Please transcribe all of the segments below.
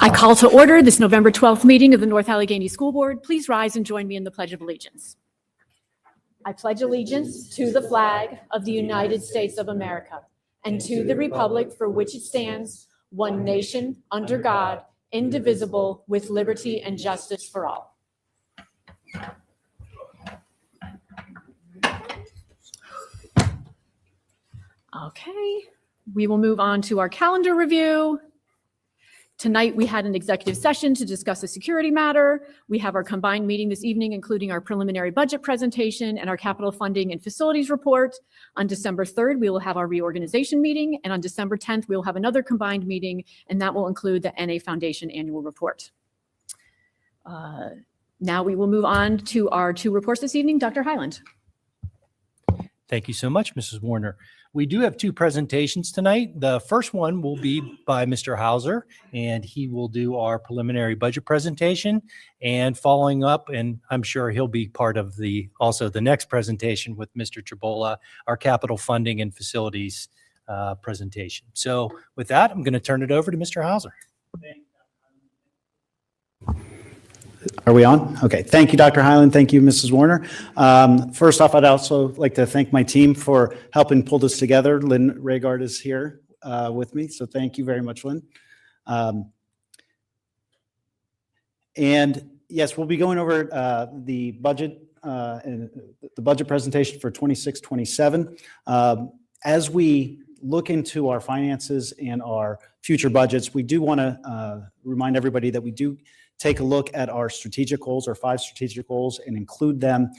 I call to order this November 12th meeting of the North Allegheny School Board. Please rise and join me in the Pledge of Allegiance. I pledge allegiance to the flag of the United States of America and to the republic for which it stands, one nation, under God, indivisible, with liberty and justice for all. Okay, we will move on to our calendar review. Tonight, we had an executive session to discuss a security matter. We have our combined meeting this evening, including our preliminary budget presentation and our capital funding and facilities report. On December 3rd, we will have our reorganization meeting. And on December 10th, we will have another combined meeting, and that will include the NA Foundation annual report. Now we will move on to our two reports this evening. Dr. Hyland. Thank you so much, Mrs. Warner. We do have two presentations tonight. The first one will be by Mr. Hauser, and he will do our preliminary budget presentation. And following up, and I'm sure he'll be part of also the next presentation with Mr. Chabola, our capital funding and facilities presentation. So with that, I'm going to turn it over to Mr. Hauser. Are we on? Okay. Thank you, Dr. Hyland. Thank you, Mrs. Warner. First off, I'd also like to thank my team for helping pull this together. Lynn Raygard is here with me, so thank you very much, Lynn. And yes, we'll be going over the budget and the budget presentation for 26-27. As we look into our finances and our future budgets, we do want to remind everybody that we do take a look at our strategic goals, our 5 strategic goals, and include them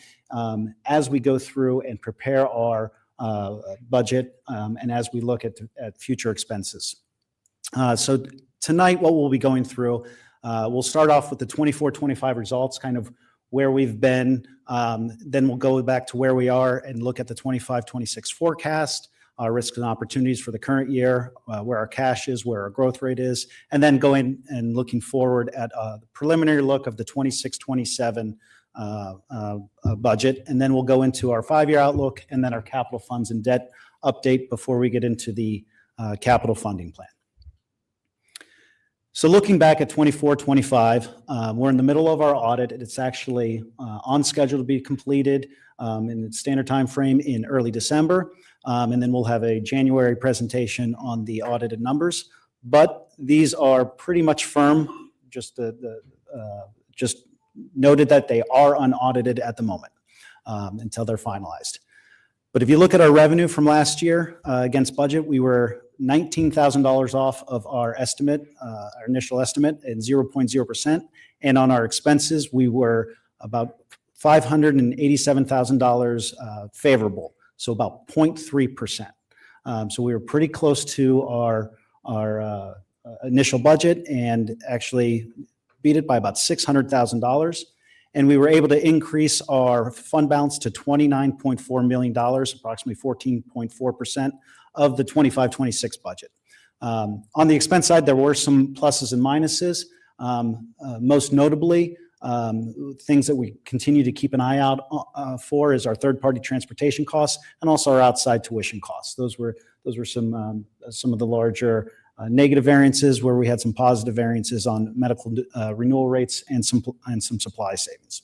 as we go through and prepare our budget and as we look at future expenses. So tonight, what we'll be going through, we'll start off with the 24-25 results, kind of where we've been. Then we'll go back to where we are and look at the 25-26 forecast, our risks and opportunities for the current year, where our cash is, where our growth rate is, and then going and looking forward at the preliminary look of the 26-27 budget. And then we'll go into our 5-year outlook and then our capital funds and debt update before we get into the capital funding plan. So looking back at 24-25, we're in the middle of our audit. It's actually on schedule to be completed in the standard time frame in early December. And then we'll have a January presentation on the audited numbers. But these are pretty much firm, just noted that they are unaudited at the moment until they're finalized. But if you look at our revenue from last year against budget, we were $19,000 off of our estimate, our initial estimate, at 0.0%. And on our expenses, we were about $587,000 favorable, so about 0.3%. So we were pretty close to our initial budget and actually beat it by about $600,000. And we were able to increase our fund balance to $29.4 million, approximately 14.4% of the 25-26 budget. On the expense side, there were some pluses and minuses. Most notably, things that we continue to keep an eye out for is our third-party transportation costs and also our outside tuition costs. Those were some of the larger negative variances where we had some positive variances on medical renewal rates and some supply savings.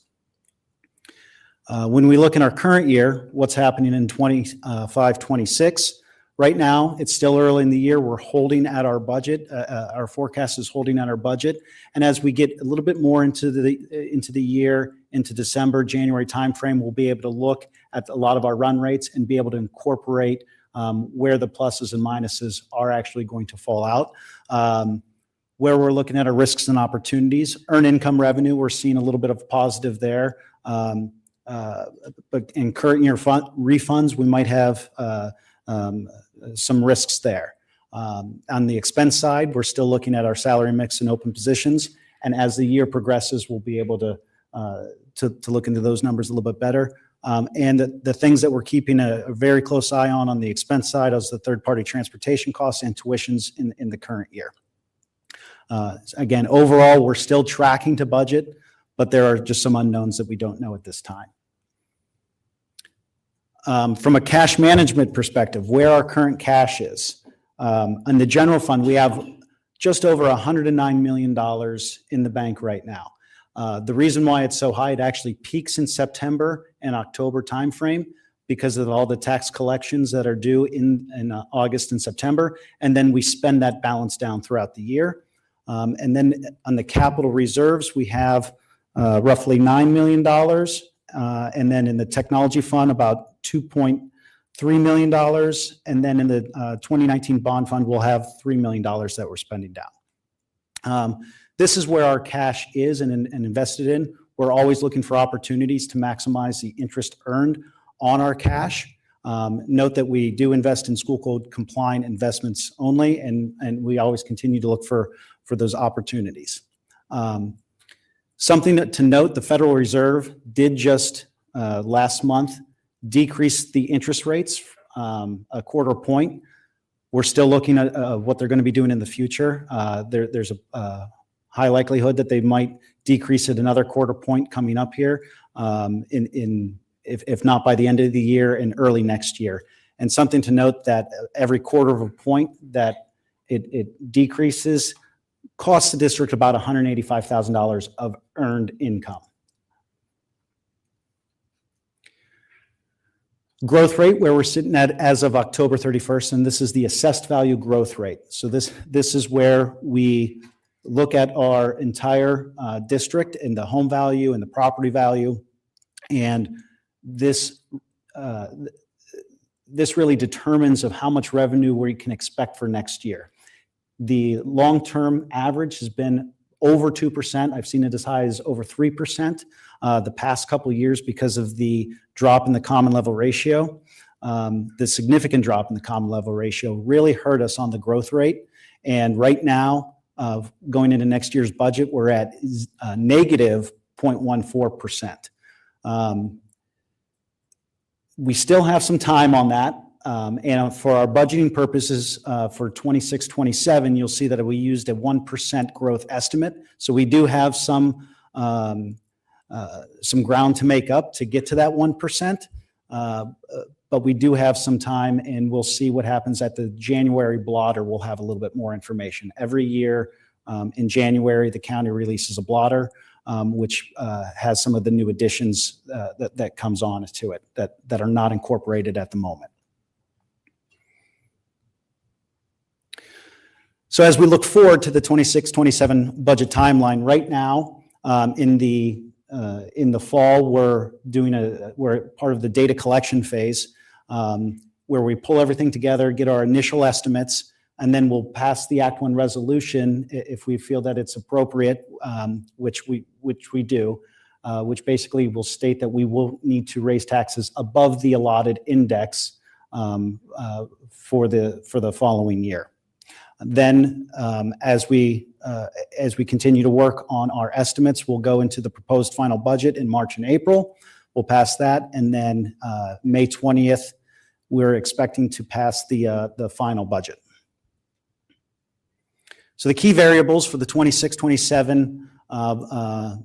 When we look in our current year, what's happening in 25-26, right now, it's still early in the year. We're holding at our budget. Our forecast is holding at our budget. And as we get a little bit more into the year, into December, January timeframe, we'll be able to look at a lot of our run rates and be able to incorporate where the pluses and minuses are actually going to fall out. Where we're looking at our risks and opportunities, earned income revenue, we're seeing a little bit of positive there. But in current year refunds, we might have some risks there. On the expense side, we're still looking at our salary mix and open positions. And as the year progresses, we'll be able to look into those numbers a little bit better. And the things that we're keeping a very close eye on the expense side is the third-party transportation costs and tuitions in the current year. Again, overall, we're still tracking to budget, but there are just some unknowns that we don't know at this time. From a cash management perspective, where our current cash is. In the general fund, we have just over $109 million in the bank right now. The reason why it's so high, it actually peaks in September and October timeframe because of all the tax collections that are due in August and September. And then we spend that balance down throughout the year. And then on the capital reserves, we have roughly $9 million. And then in the technology fund, about $2.3 million. And then in the 2019 bond fund, we'll have $3 million that we're spending down. This is where our cash is and invested in. We're always looking for opportunities to maximize the interest earned on our cash. Note that we do invest in school code compliant investments only, and we always continue to look for those opportunities. Something to note, the Federal Reserve did just last month decrease the interest rates a quarter point. We're still looking at what they're going to be doing in the future. There's a high likelihood that they might decrease it another quarter point coming up here, if not by the end of the year and early next year. And something to note that every quarter of a point that it decreases costs the district about $185,000 of earned income. Growth rate, where we're sitting at as of October 31st, and this is the assessed value growth rate. So this is where we look at our entire district and the home value and the property value. And this really determines of how much revenue we can expect for next year. The long-term average has been over 2%. I've seen it as high as over 3% the past couple of years because of the drop in the common level ratio. The significant drop in the common level ratio really hurt us on the growth rate. And right now, going into next year's budget, we're at negative 0.14%. We still have some time on that. And for our budgeting purposes for 26-27, you'll see that we used a 1% growth estimate. So we do have some ground to make up to get to that 1%. But we do have some time, and we'll see what happens at the January blotter. We'll have a little bit more information. Every year in January, the county releases a blotter, which has some of the new additions that comes on to it that are not incorporated at the moment. So as we look forward to the 26-27 budget timeline, right now in the fall, we're part of the data collection phase, where we pull everything together, get our initial estimates, and then we'll pass the Act 1 resolution if we feel that it's appropriate, which we do, which basically will state that we will need to raise taxes above the allotted index for the following year. Then, as we continue to work on our estimates, we'll go into the proposed final budget in March and April. We'll pass that, and then May 20th, we're expecting to pass the final budget. So the key variables for the 26-27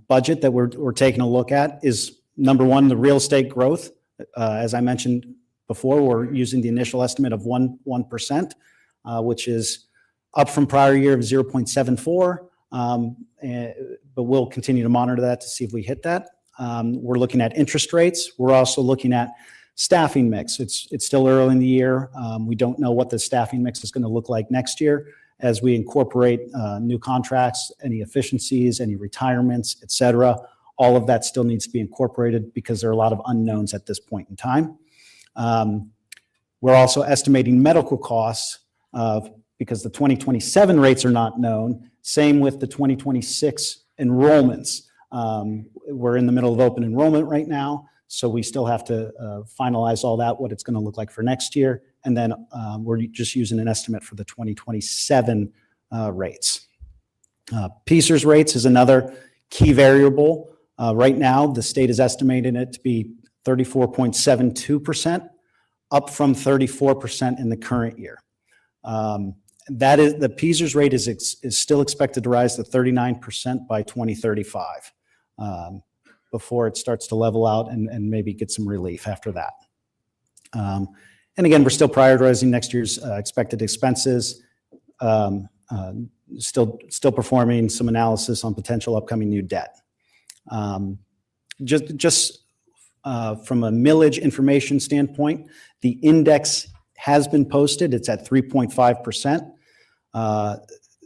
budget that we're taking a look at is, number one, the real estate growth. As I mentioned before, we're using the initial estimate of 1%, which is up from prior year of 0.74, but we'll continue to monitor that to see if we hit that. We're looking at interest rates. We're also looking at staffing mix. It's still early in the year. We don't know what the staffing mix is going to look like next year as we incorporate new contracts, any efficiencies, any retirements, et cetera. All of that still needs to be incorporated because there are a lot of unknowns at this point in time. We're also estimating medical costs because the 2027 rates are not known. Same with the 2026 enrollments. We're in the middle of open enrollment right now, so we still have to finalize all that, what it's going to look like for next year. And then we're just using an estimate for the 2027 rates. PSERS rates is another key variable. Right now, the state is estimating it to be 34.72%, up from 34% in the current year. That is, the PSERS rate is still expected to rise to 39% by 2035 before it starts to level out and maybe get some relief after that. And again, we're still prioritizing next year's expected expenses. Still performing some analysis on potential upcoming new debt. Just from a millage information standpoint, the index has been posted. It's at 3.5%.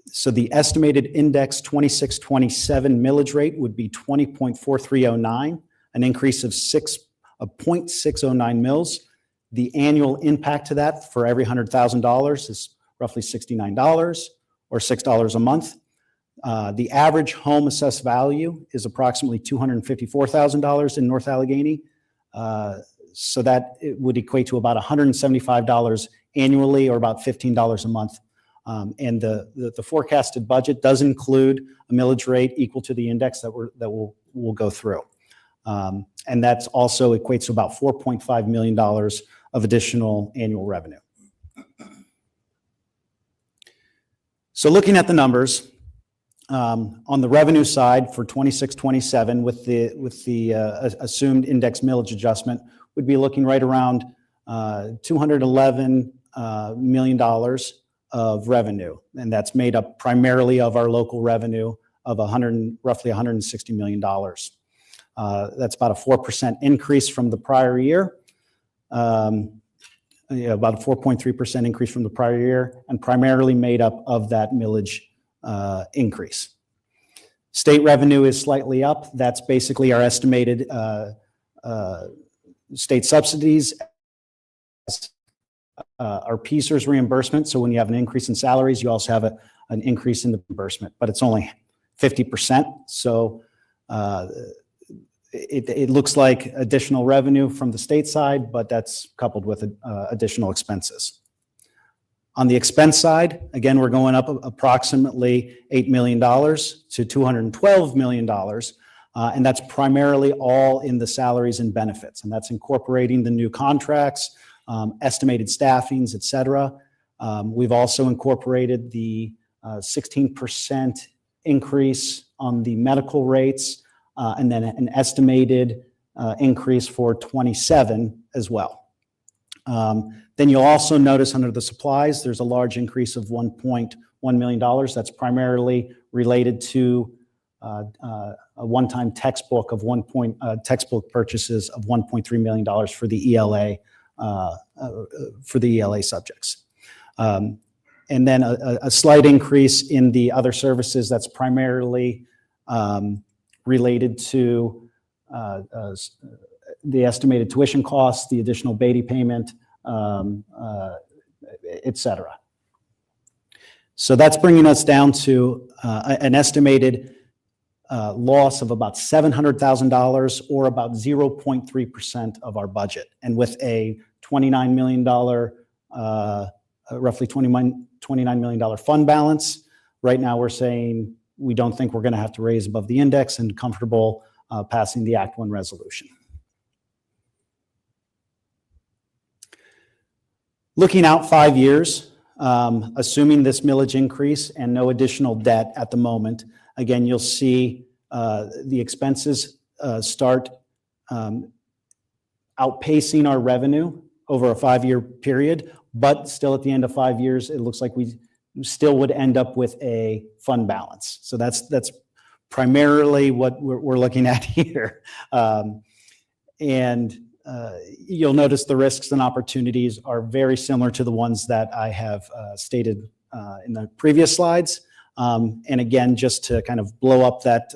So the estimated index 26-27 millage rate would be 20.4309, an increase of 0.609 mils. The annual impact to that for every $100,000 is roughly $69 or $6 a month. The average home assessed value is approximately $254,000 in North Allegheny. So that it would equate to about $175 annually or about $15 a month. And the forecasted budget does include a millage rate equal to the index that we'll go through. And that's also equates to about $4.5 million of additional annual revenue. So looking at the numbers, on the revenue side for 26-27 with the assumed index millage adjustment, would be looking right around $211 million of revenue, and that's made up primarily of our local revenue of roughly $160 million. That's about a 4% increase from the prior year, about a 4.3% increase from the prior year, and primarily made up of that millage increase. State revenue is slightly up. That's basically our estimated state subsidies, our PSERS reimbursement. So when you have an increase in salaries, you also have an increase in the reimbursement, but it's only 50%. So it looks like additional revenue from the state side, but that's coupled with additional expenses. On the expense side, again, we're going up approximately $8 million to $212 million. And that's primarily all in the salaries and benefits. And that's incorporating the new contracts, estimated staffings, et cetera. We've also incorporated the 16% increase on the medical rates, and then an estimated increase for 27 as well. Then you'll also notice under the supplies, there's a large increase of $1.1 million. That's primarily related to a one-time textbook purchases of $1.3 million for the ELA subjects. And then a slight increase in the other services that's primarily related to the estimated tuition costs, the additional Beatty payment, et cetera. So that's bringing us down to an estimated loss of about $700,000 or about 0.3% of our budget. And with a $29 million, roughly $29 million fund balance, right now we're saying we don't think we're going to have to raise above the index and comfortable passing the Act 1 resolution. Looking out 5 years, assuming this millage increase and no additional debt at the moment, again, you'll see the expenses start outpacing our revenue over a 5-year period, but still at the end of 5 years, it looks like we still would end up with a fund balance. So that's primarily what we're looking at here. And you'll notice the risks and opportunities are very similar to the ones that I have stated in the previous slides. And again, just to kind of blow up that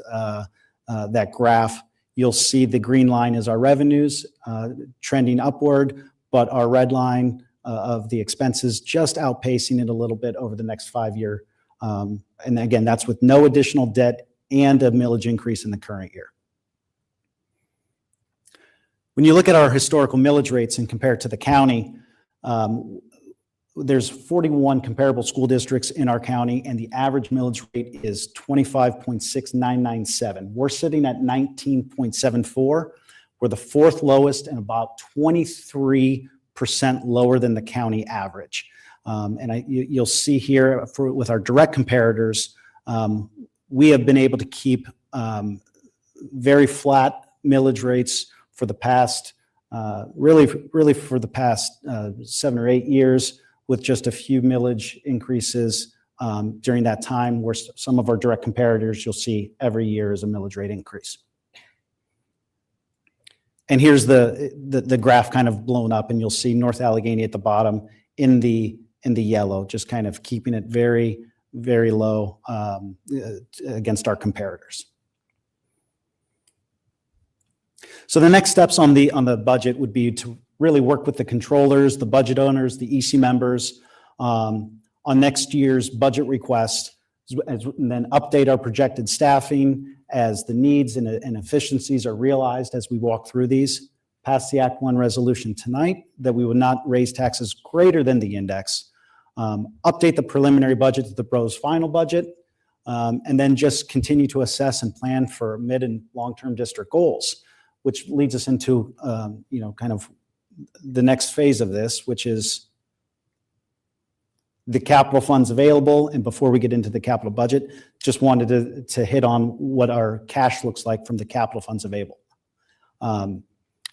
graph, you'll see the green line is our revenues trending upward, but our red line of the expenses just outpacing it a little bit over the next 5 year. And again, that's with no additional debt and a millage increase in the current year. When you look at our historical millage rates and compare it to the county, there's 41 comparable school districts in our county, and the average millage rate is 25.6997. We're sitting at 19.74. We're the fourth lowest and about 23% lower than the county average. And you'll see here with our direct comparators, we have been able to keep very flat millage rates for the past, really for the past 7 or 8 years, with just a few millage increases during that time, where some of our direct comparators you'll see every year is a millage rate increase. And here's the graph kind of blown up, and you'll see North Allegheny at the bottom in the yellow, just kind of keeping it very, very low against our comparators. So the next steps on the budget would be to really work with the controllers, the budget owners, the EC members on next year's budget request, and then update our projected staffing as the needs and efficiencies are realized as we walk through these. Pass the Act 1 resolution tonight that we would not raise taxes greater than the index. Update the preliminary budget to the borough's final budget, and then just continue to assess and plan for mid and long-term district goals, which leads us into, kind of the next phase of this, which is the capital funds available. And before we get into the capital budget, just wanted to hit on what our cash looks like from the capital funds available.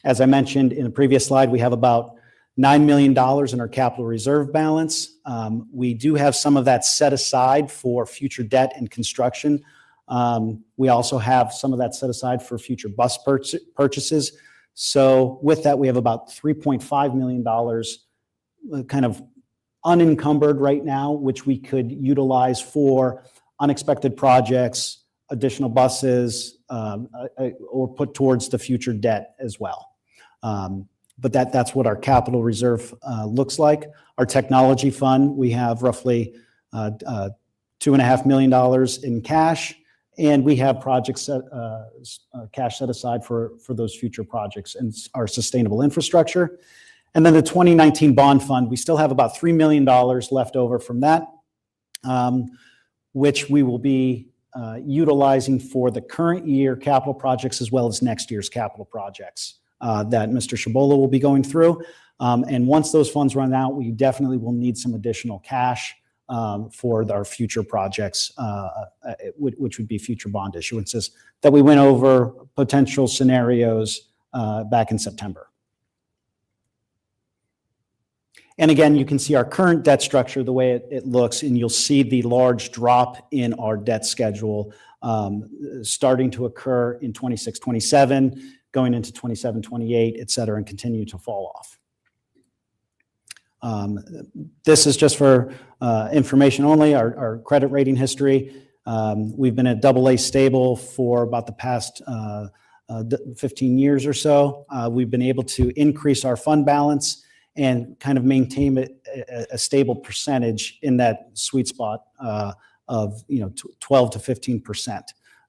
As I mentioned in the previous slide, we have about $9 million in our capital reserve balance. We do have some of that set aside for future debt and construction. We also have some of that set aside for future bus purchases. So with that, we have about $3.5 million kind of unencumbered right now, which we could utilize for unexpected projects, additional buses, or put towards the future debt as well. But that's what our capital reserve looks like. Our technology fund, we have roughly $2.5 million in cash, and we have projects cash set aside for those future projects and our sustainable infrastructure. And then the 2019 bond fund, we still have about $3 million left over from that, which we will be utilizing for the current year capital projects as well as next year's capital projects that Mr. Shabola will be going through. And once those funds run out, we definitely will need some additional cash for our future projects, which would be future bond issuances that we went over potential scenarios back in September. And again, you can see our current debt structure, the way it looks, and you'll see the large drop in our debt schedule starting to occur in 26, 27, going into 27, 28, et cetera, and continue to fall off. This is just for information only, our credit rating history. We've been at AA stable for about the past 15 years or so. We've been able to increase our fund balance and kind of maintain a stable percentage in that sweet spot of 12 to 15%.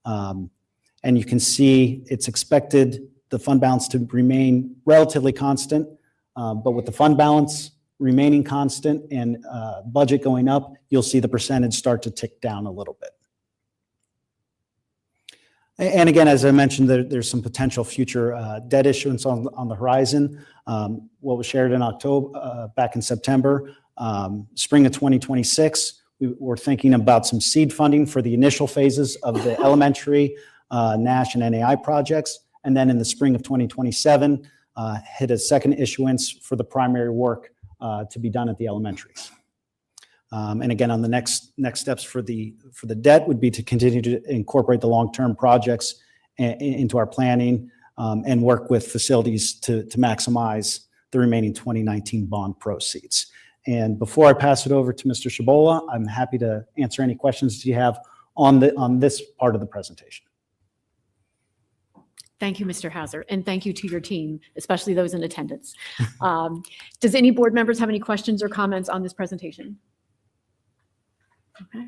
And you can see it's expected the fund balance to remain relatively constant, but with the fund balance remaining constant and budget going up, you'll see the percentage start to tick down a little bit. And again, as I mentioned, there's some potential future debt issuance on the horizon. What was shared in October, back in September, spring of 2026, we're thinking about some seed funding for the initial phases of the elementary, NASH and NAI projects. And then in the spring of 2027, hit a second issuance for the primary work to be done at the elementaries. And again, on the next steps for the debt would be to continue to incorporate the long-term projects into our planning and work with facilities to maximize the remaining 2019 bond proceeds. And before I pass it over to Mr. Shabola, I'm happy to answer any questions you have on this part of the presentation. Thank you, Mr. Hauser, and thank you to your team, especially those in attendance. Does any board members have any questions or comments on this presentation? Okay.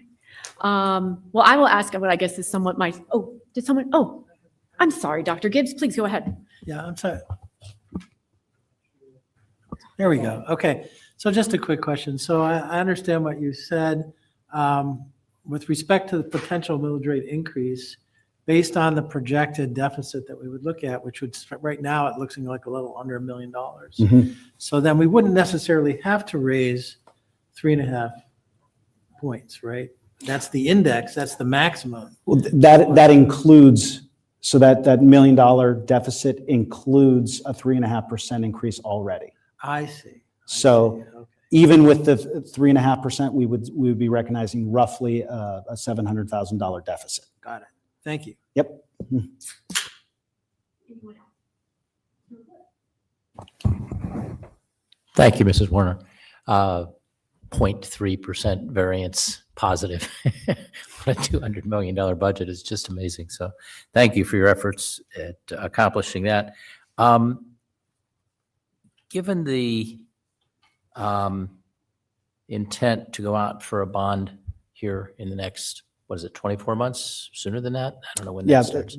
Well, I will ask what I guess is somewhat I'm sorry, Dr. Gibbs, please go ahead. Yeah, I'm sorry. There we go. Okay. So just a quick question. So I understand what you said with respect to the potential millage rate increase based on the projected deficit that we would look at, which would right now it looks like a little under $1 million. Mm-hmm. So then we wouldn't necessarily have to raise 3.5 points, right? That's the index. That's the maximum. Well, that includes, so that $1 million deficit includes a 3.5% increase already. I see. So even with the 3.5%, we would be recognizing roughly a $700,000 deficit. Got it. Thank you. Yep. Thank you, Mrs. Warner. 0.3% variance positive on a $200 million budget is just amazing. So thank you for your efforts at accomplishing that. Given the intent to go out for a bond here in the next, 24 months, sooner than that? I don't know when Yeah, that starts.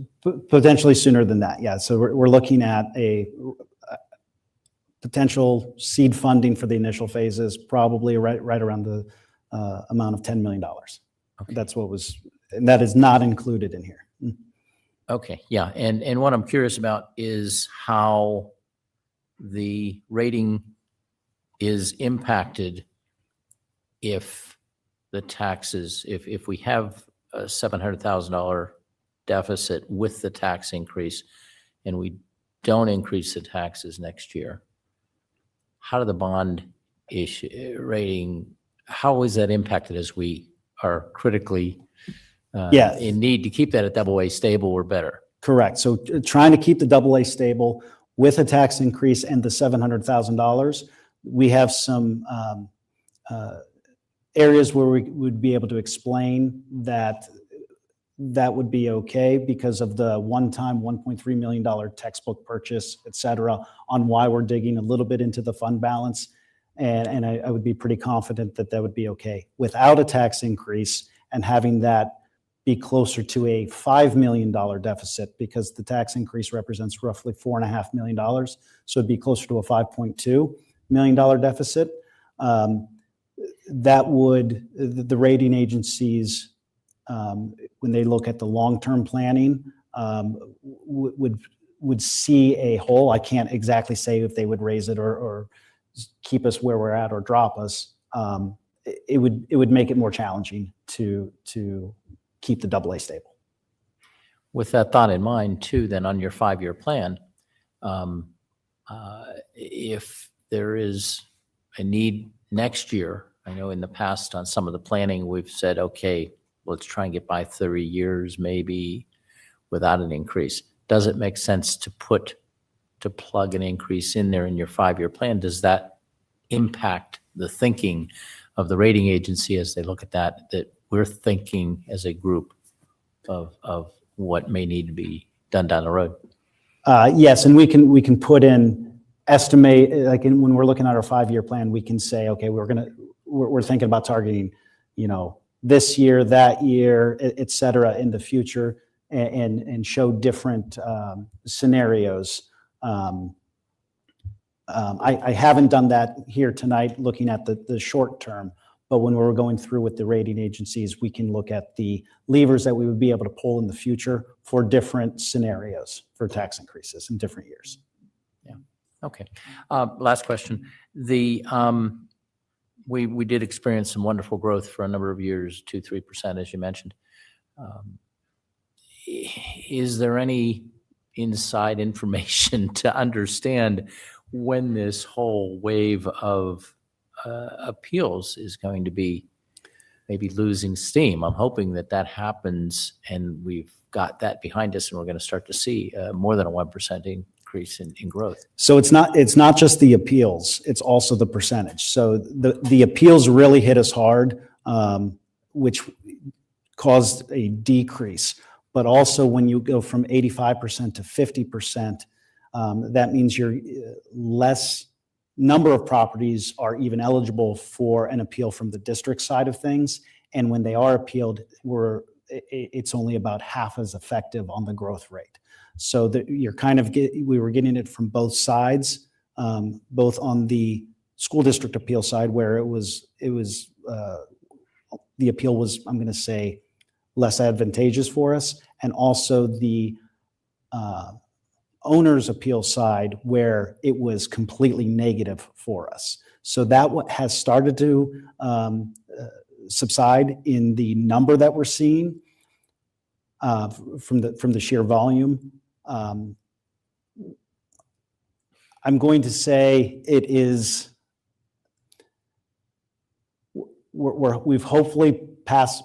potentially sooner than that. Yeah. So we're looking at a potential seed funding for the initial phases, probably right around the amount of $10 million. Okay. That's what was, and that is not included in here. Okay, yeah, and what I'm curious about is how the rating is impacted if the taxes, if we have a $700,000 deficit with the tax increase and we don't increase the taxes next year, how do the bond issue rating, how is that impacted as we are critically Yeah. in need to keep that at AA stable or better? Correct. So trying to keep the AA stable with a tax increase and the $700,000, we have some areas where we would be able to explain that would be okay because of the one-time $1.3 million textbook purchase, et cetera, on why we're digging a little bit into the fund balance. And I would be pretty confident that would be okay. Without a tax increase and having that be closer to a $5 million deficit, because the tax increase represents roughly $4.5 million. So it'd be closer to a $5.2 million deficit. That would, the rating agencies, when they look at the long-term planning, would see a hole. I can't exactly say if they would raise it or keep us where we're at or drop us. It would make it more challenging to keep the AA stable. With that thought in mind, too, then on your 5-year plan, if there is a need next year, I know in the past on some of the planning, we've said, okay, let's try and get by 30 years maybe without an increase. Does it make sense to plug an increase in there in your 5-year plan? Does that impact the thinking of the rating agency as they look at that we're thinking as a group of what may need to be done down the road? Yes, and we can put in estimate, like when we're looking at our 5-year plan, we can say, okay, we're thinking about targeting, this year, that year, et cetera, in the future, and show different scenarios. I haven't done that here tonight, looking at the short term, but when we're going through with the rating agencies, we can look at the levers that we would be able to pull in the future for different scenarios for tax increases in different years. Yeah. Okay. Last question. We did experience some wonderful growth for a number of years, 2-3%, as you mentioned. Is there any inside information to understand when this whole wave of appeals is going to be maybe losing steam? I'm hoping that happens and we've got that behind us and we're going to start to see more than a 1% increase in growth. So it's not just the appeals, it's also the percentage. So the appeals really hit us hard, which caused a decrease. But also when you go from 85% to 50%, that means your less number of properties are even eligible for an appeal from the district side of things. And when they are appealed, it's only about half as effective on the growth rate. So that we were getting it from both sides, both on the school district appeal side, where the appeal was, I'm going to say, less advantageous for us, and also the owner's appeal side, where it was completely negative for us. So that has started to subside in the number that we're seeing from the sheer volume. I'm going to say it is we've hopefully passed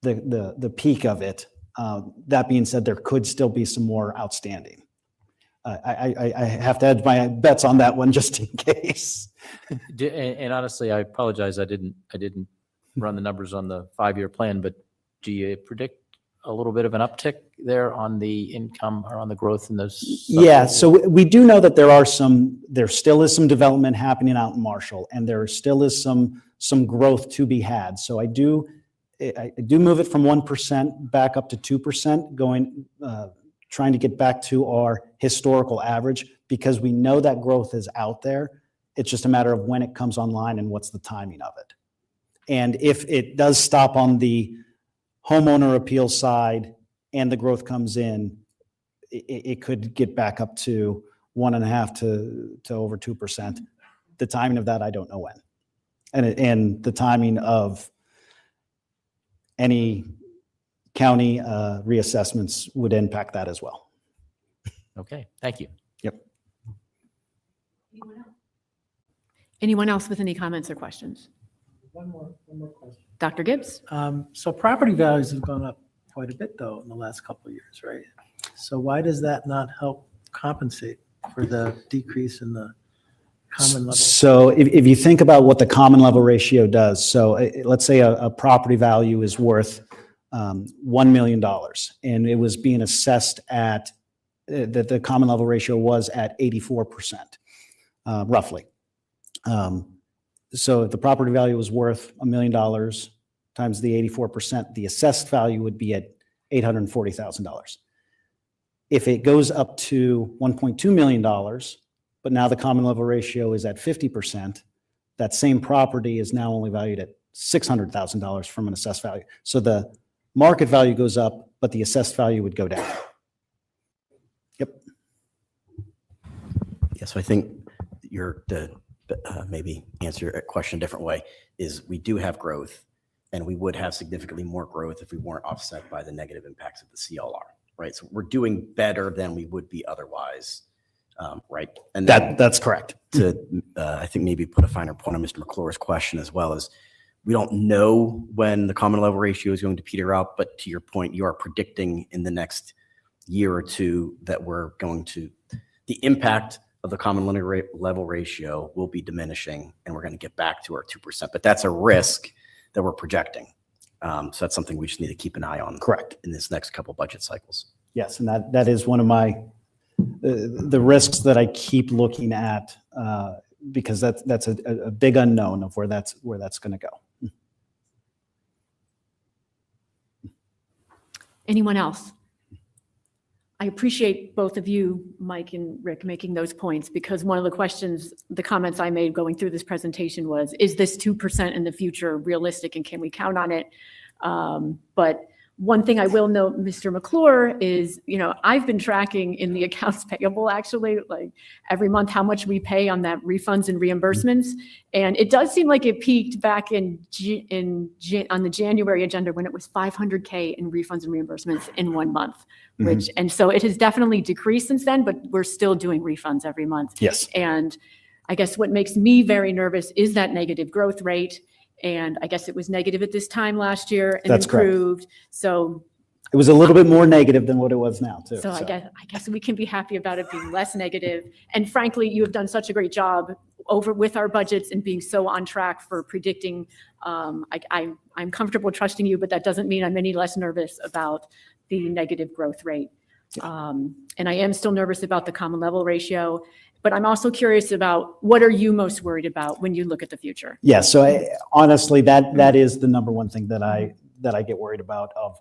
the peak of it. That being said, there could still be some more outstanding. I have to hedge my bets on that one just in case. And honestly, I apologize. I didn't run the numbers on the 5-year plan, but do you predict a little bit of an uptick there on the income or on the growth in those? Yeah, so we do know that there still is some development happening out in Marshall, and there still is some growth to be had. So I do move it from 1% back up to 2%, trying to get back to our historical average, because we know that growth is out there. It's just a matter of when it comes online and what's the timing of it. And if it does stop on the homeowner appeal side and the growth comes in, it could get back up to 1.5% to over 2%. The timing of that, I don't know when. And the timing of any county reassessments would impact that as well. Okay, thank you. Yep. Anyone else with any comments or questions? One more question. Dr. Gibbs? So property values have gone up quite a bit though in the last couple of years, right? So why does that not help compensate for the decrease in the common level? So if you think about what the common level ratio does, so let's say a property value is worth $1 million and it was being assessed at, the common level ratio was at 84%, roughly. So if the property value was worth $1 million times the 84%, the assessed value would be at $840,000. If it goes up to $1.2 million, but now the common level ratio is at 50%, that same property is now only valued at $600,000 from an assessed value. So the market value goes up, but the assessed value would go down. Yep. Yeah, so I think maybe answer your question a different way is we do have growth, and we would have significantly more growth if we weren't offset by the negative impacts of the CLR, right? So we're doing better than we would be otherwise, right? And That's correct. I think maybe put a finer point on Mr. McClure's question as well, as we don't know when the common level ratio is going to peter out, but to your point, you are predicting in the next year or two that the impact of the common level ratio will be diminishing, and we're going to get back to our 2%. But that's a risk that we're projecting. So that's something we just need to keep an eye on. Correct. In this next couple budget cycles. Yes, and that is one of my the risks that I keep looking at, because that's a big unknown of where that's going to go. Anyone else? I appreciate both of you, Mike and Rick, making those points, because one of the comments I made going through this presentation was, is this 2% in the future realistic and can we count on it? But one thing I will note, Mr. McClure, is, I've been tracking in the accounts payable, actually, like every month, how much we pay on that refunds and reimbursements. And it does seem like it peaked back on the January agenda when it was $500K in refunds and reimbursements in 1 month, and so it has definitely decreased since then, but we're still doing refunds every month. Yes. And I guess what makes me very nervous is that negative growth rate. And I guess it was negative at this time last year and That's improved. correct. So it was a little bit more negative than what it was now, too. So I guess we can be happy about it being less negative. And frankly, you have done such a great job with our budgets and being so on track for predicting. I'm comfortable trusting you, but that doesn't mean I'm any less nervous about the negative growth rate. And I am still nervous about the common level ratio. But I'm also curious about, what are you most worried about when you look at the future? Yeah, so honestly, that is the number one thing that I get worried about, of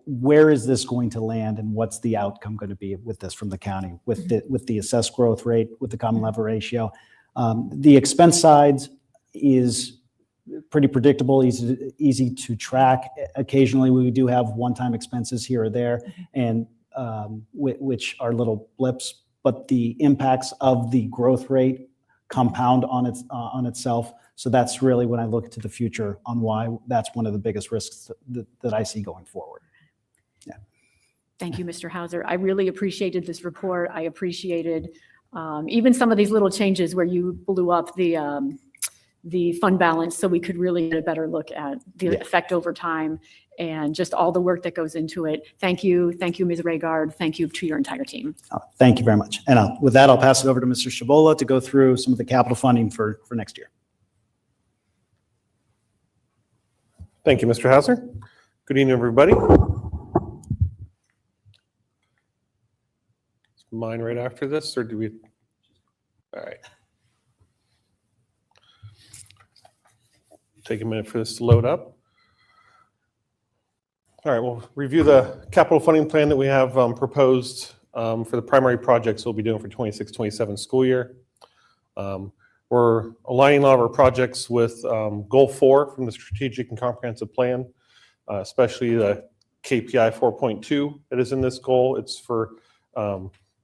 where is this going to land and what's the outcome going to be with this from the county, with the assessed growth rate, with the common level ratio. The expense side is pretty predictable, easy to track. Occasionally, we do have one-time expenses here or there, and which are little blips. But the impacts of the growth rate compound on itself. So that's really when I look to the future on why that's one of the biggest risks that I see going forward. Yeah. Thank you, Mr. Hauser. I really appreciated this report. I appreciated even some of these little changes where you blew up the the fund balance so we could really get a better look at the Yeah. effect over time and just all the work that goes into it. Thank you, Ms. Raygard. Thank you to your entire team. Thank you very much. And with that, I'll pass it over to Mr. Shabola to go through some of the capital funding for next year. Thank you, Mr. Hauser. Good evening, everybody. Is mine right after this, or do we? All right. Take a minute for this to load up. All right, we'll review the capital funding plan that we have proposed for the primary projects we'll be doing for 26-27 school year. We're aligning a lot of our projects with Goal 4 from the Strategic and Comprehensive Plan, especially the KPI 4.2 that is in this goal. It's for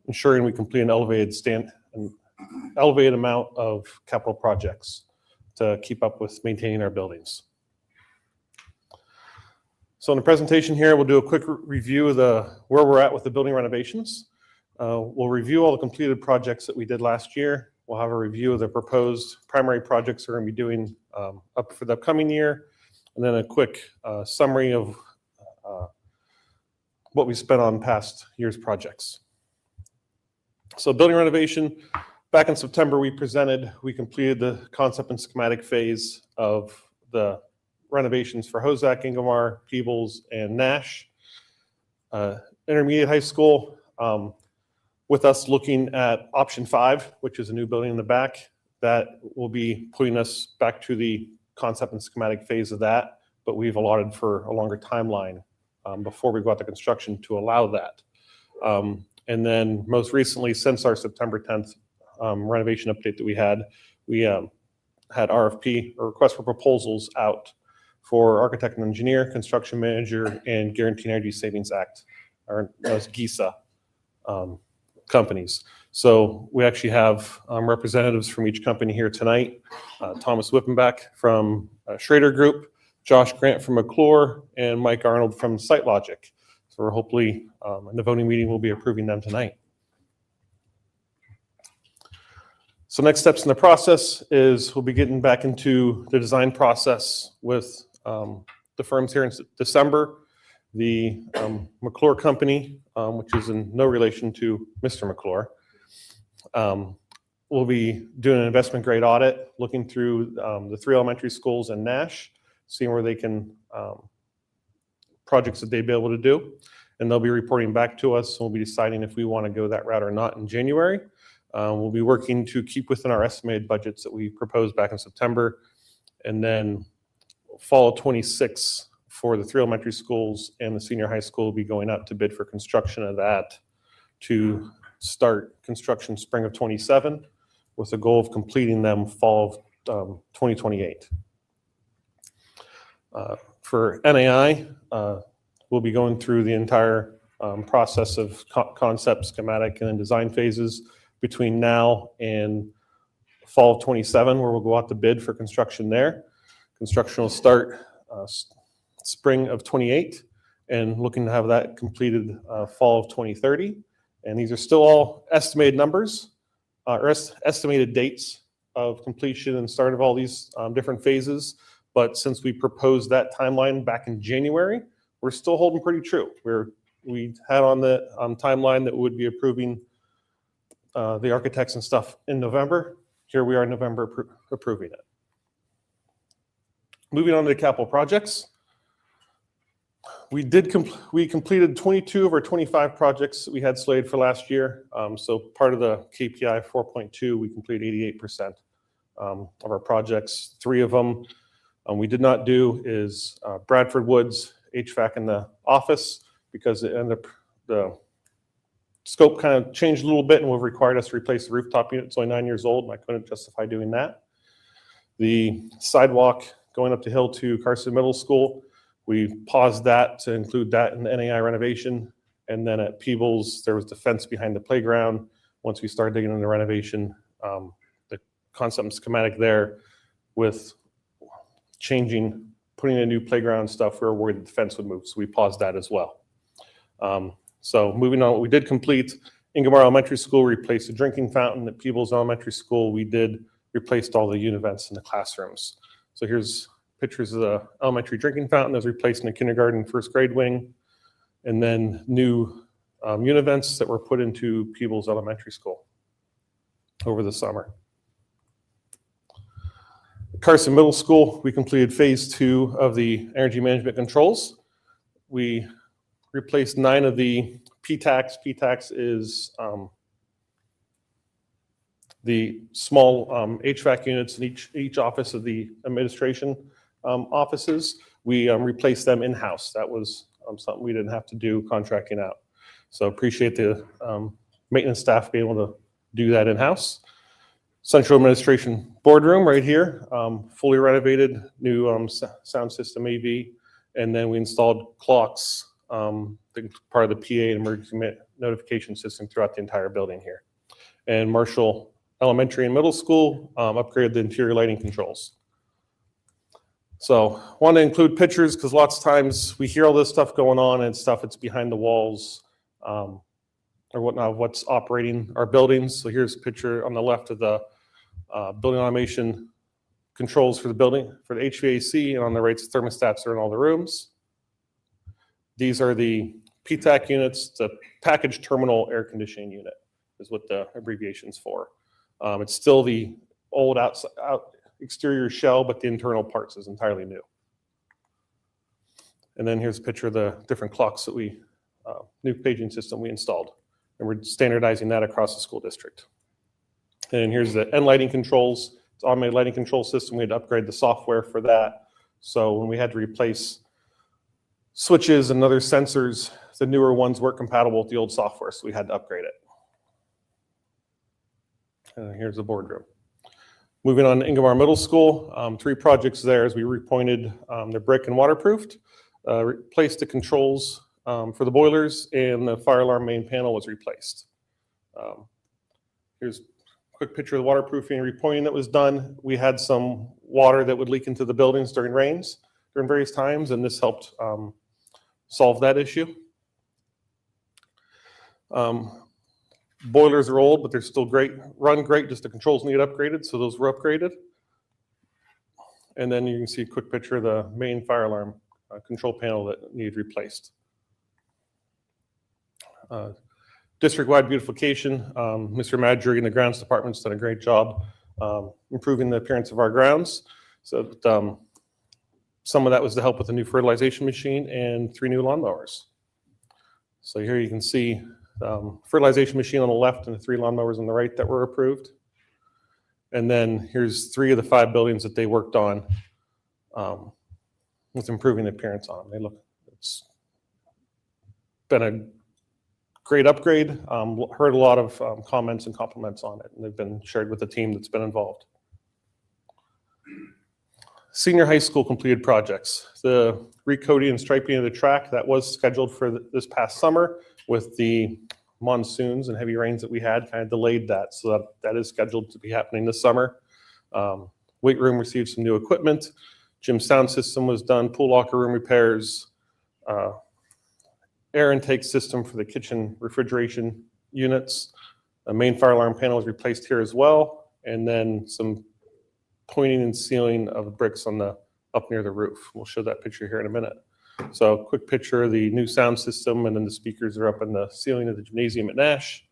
ensuring we complete an elevated amount of capital projects to keep up with maintaining our buildings. So in the presentation here, we'll do a quick review of where we're at with the building renovations. We'll review all the completed projects that we did last year. We'll have a review of the proposed primary projects we're going to be doing up for the upcoming year, and then a quick summary of what we spent on past year's projects. So building renovation, back in September, we completed the concept and schematic phase of the renovations for Hozak, Ingomar, Peebles, and Nash. Intermediate high school, with us looking at option 5, which is a new building in the back, that will be putting us back to the concept and schematic phase of that, but we've allotted for a longer timeline before we go out to construction to allow that. And then most recently, since our September 10th renovation update that we had RFP, or request for proposals, out for architect and engineer, construction manager, and Guaranteed Energy Savings Act, or those GISA companies. So we actually have representatives from each company here tonight. Thomas Whippenbach from Schrader Group, Josh Grant from McClure, and Mike Arnold from SiteLogic. So we're hopefully in the voting meeting, we'll be approving them tonight. So next steps in the process is we'll be getting back into the design process with the firms here in December. The McClure company, which is in no relation to Mr. McClure, will be doing an investment grade audit, looking through the 3 elementary schools in Nash, seeing where they can, projects that they'd be able to do. And they'll be reporting back to us, and we'll be deciding if we want to go that route or not in January. We'll be working to keep within our estimated budgets that we proposed back in September. And then fall of 26 for the 3 elementary schools and the senior high school will be going out to bid for construction of that to start construction spring of 27 with the goal of completing them fall of 2028. For NAI, we'll be going through the entire process of concept, schematic, and then design phases between now and fall of 27, where we'll go out to bid for construction there. Construction will start spring of 28 and looking to have that completed fall of 2030. And these are still all estimated numbers or estimated dates of completion and start of all these different phases. But since we proposed that timeline back in January, we're still holding pretty true. We had on the timeline that we would be approving the architects and stuff in November. Here we are in November approving it. Moving on to the capital projects. We completed 22 of our 25 projects that we had slated for last year. So part of the KPI 4.2, we completed 88% of our projects. 3 of them we did not do is Bradford Woods HVAC in the office, because it ended up, the scope kind of changed a little bit and would have required us to replace the rooftop unit. It's only 9 years old, and I couldn't justify doing that. The sidewalk going up the hill to Carson Middle School, we paused that to include that in the NAI renovation. And then at Peebles, there was the fence behind the playground. Once we started digging into the renovation, the concept and schematic there with putting in a new playground stuff, we were worried that the fence would move, so we paused that as well. So moving on, we did complete Ingomar Elementary School, replaced the drinking fountain. At Peebles Elementary School, we did replaced all the univents in the classrooms. So here's pictures of the elementary drinking fountain that was replaced in the kindergarten first grade wing, and then new univents that were put into Peebles Elementary School over the summer. Carson Middle School, we completed phase 2 of the energy management controls. We replaced 9 of the PTACs. PTACs is the small HVAC units in each office of the administration offices. We replaced them in-house. That was something we didn't have to do contracting out. So appreciate the maintenance staff being able to do that in-house. Central Administration Boardroom right here, fully renovated, new sound system AV, and then we installed clocks, part of the PA and emergency notification system throughout the entire building here. And Marshall Elementary and Middle School upgraded the interior lighting controls. So want to include pictures because lots of times we hear all this stuff going on and stuff that's behind the walls or whatnot, what's operating our buildings. So here's a picture on the left of the building automation controls for the building, for the HVAC, and on the right, thermostats are in all the rooms. These are the PTAC units, the package terminal air conditioning unit is what the abbreviation's for. It's still the old exterior shell, but the internal parts is entirely new. And then here's a picture of the different clocks that new paging system we installed. And we're standardizing that across the school district. And here's the end lighting controls. It's automated lighting control system. We had to upgrade the software for that. So when we had to replace switches and other sensors, the newer ones weren't compatible with the old software, so we had to upgrade it. And here's the boardroom. Moving on to Ingomar Middle School, 3 projects there as we repointed the brick and waterproofed, replaced the controls for the boilers, and the fire alarm main panel was replaced. Here's a quick picture of the waterproofing and repointing that was done. We had some water that would leak into the buildings during rains during various times, and this helped solve that issue. Boilers are old, but they're still great, run great, just the controls need upgraded, so those were upgraded. And then you can see a quick picture of the main fire alarm control panel that needed replaced. District-wide beautification, Mr. Madrig and the grounds department's done a great job improving the appearance of our grounds. So that, some of that was to help with the new fertilization machine and 3 new lawnmowers. So here you can see fertilization machine on the left and the 3 lawnmowers on the right that were approved. And then here's 3 of the 5 buildings that they worked on with improving the appearance on them. It's been a great upgrade. Heard a lot of comments and compliments on it, and they've been shared with the team that's been involved. Senior high school completed projects. The recoating and striping of the track that was scheduled for this past summer, with the monsoons and heavy rains that we had kind of delayed that. So that is scheduled to be happening this summer. Weight room received some new equipment. Gym sound system was done. Pool locker room repairs. Air intake system for the kitchen refrigeration units. A main fire alarm panel was replaced here as well. And then some pointing and sealing of bricks on the up near the roof. We'll show that picture here in a minute. So quick picture of the new sound system, and then the speakers are up in the ceiling of the gymnasium at Nash.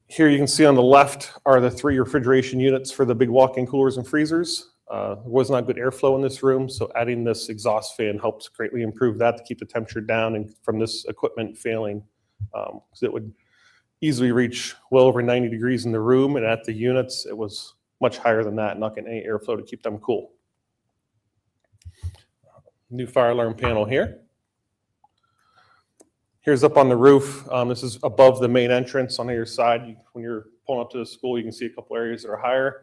Here you can see on the left are the 3 refrigeration units for the big walk-in coolers and freezers. There was not good airflow in this room, so adding this exhaust fan helps greatly improve that to keep the temperature down and from this equipment failing, because it would easily reach well over 90 degrees in the room, and at the units it was much higher than that, not getting any airflow to keep them cool. New fire alarm panel here. Here's up on the roof. This is above the main entrance on either side. When you're pulling up to the school, you can see a couple areas that are higher.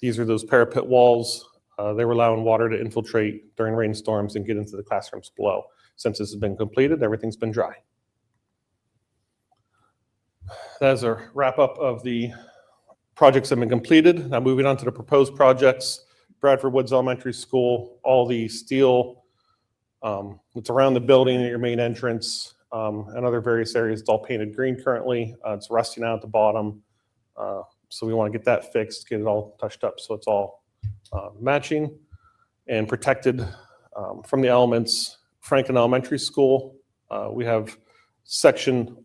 These are those parapet walls. They were allowing water to infiltrate during rainstorms and get into the classrooms below. Since this has been completed, everything's been dry. That is a wrap up of the projects that have been completed. Now moving on to the proposed projects. Bradford Woods Elementary School, all the steel that's around the building at your main entrance and other various areas, it's all painted green currently. It's rusting out at the bottom. So we want to get that fixed, get it all touched up so it's all matching and protected from the elements. Franklin Elementary School, we have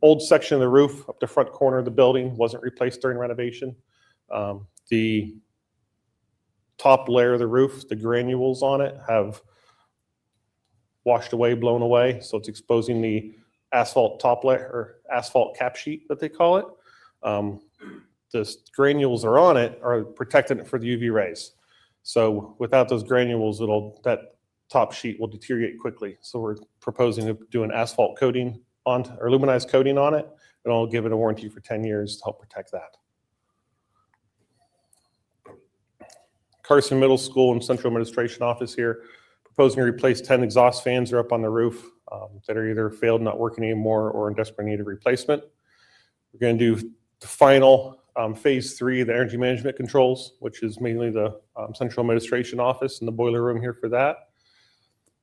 old section of the roof up the front corner of the building wasn't replaced during renovation. The top layer of the roof, the granules on it have washed away, blown away, so it's exposing the asphalt top layer or asphalt cap sheet that they call it. The granules are on it are protecting it for the UV rays. So without those granules, that top sheet will deteriorate quickly. So we're proposing to do an asphalt coating or aluminized coating on it, and I'll give it a warranty for 10 years to help protect that. Carson Middle School and Central Administration Office here, proposing to replace 10 exhaust fans that are up on the roof that are either failed, not working anymore, or in desperate need of replacement. We're going to do the final phase 3, the energy management controls, which is mainly the Central Administration Office and the boiler room here for that.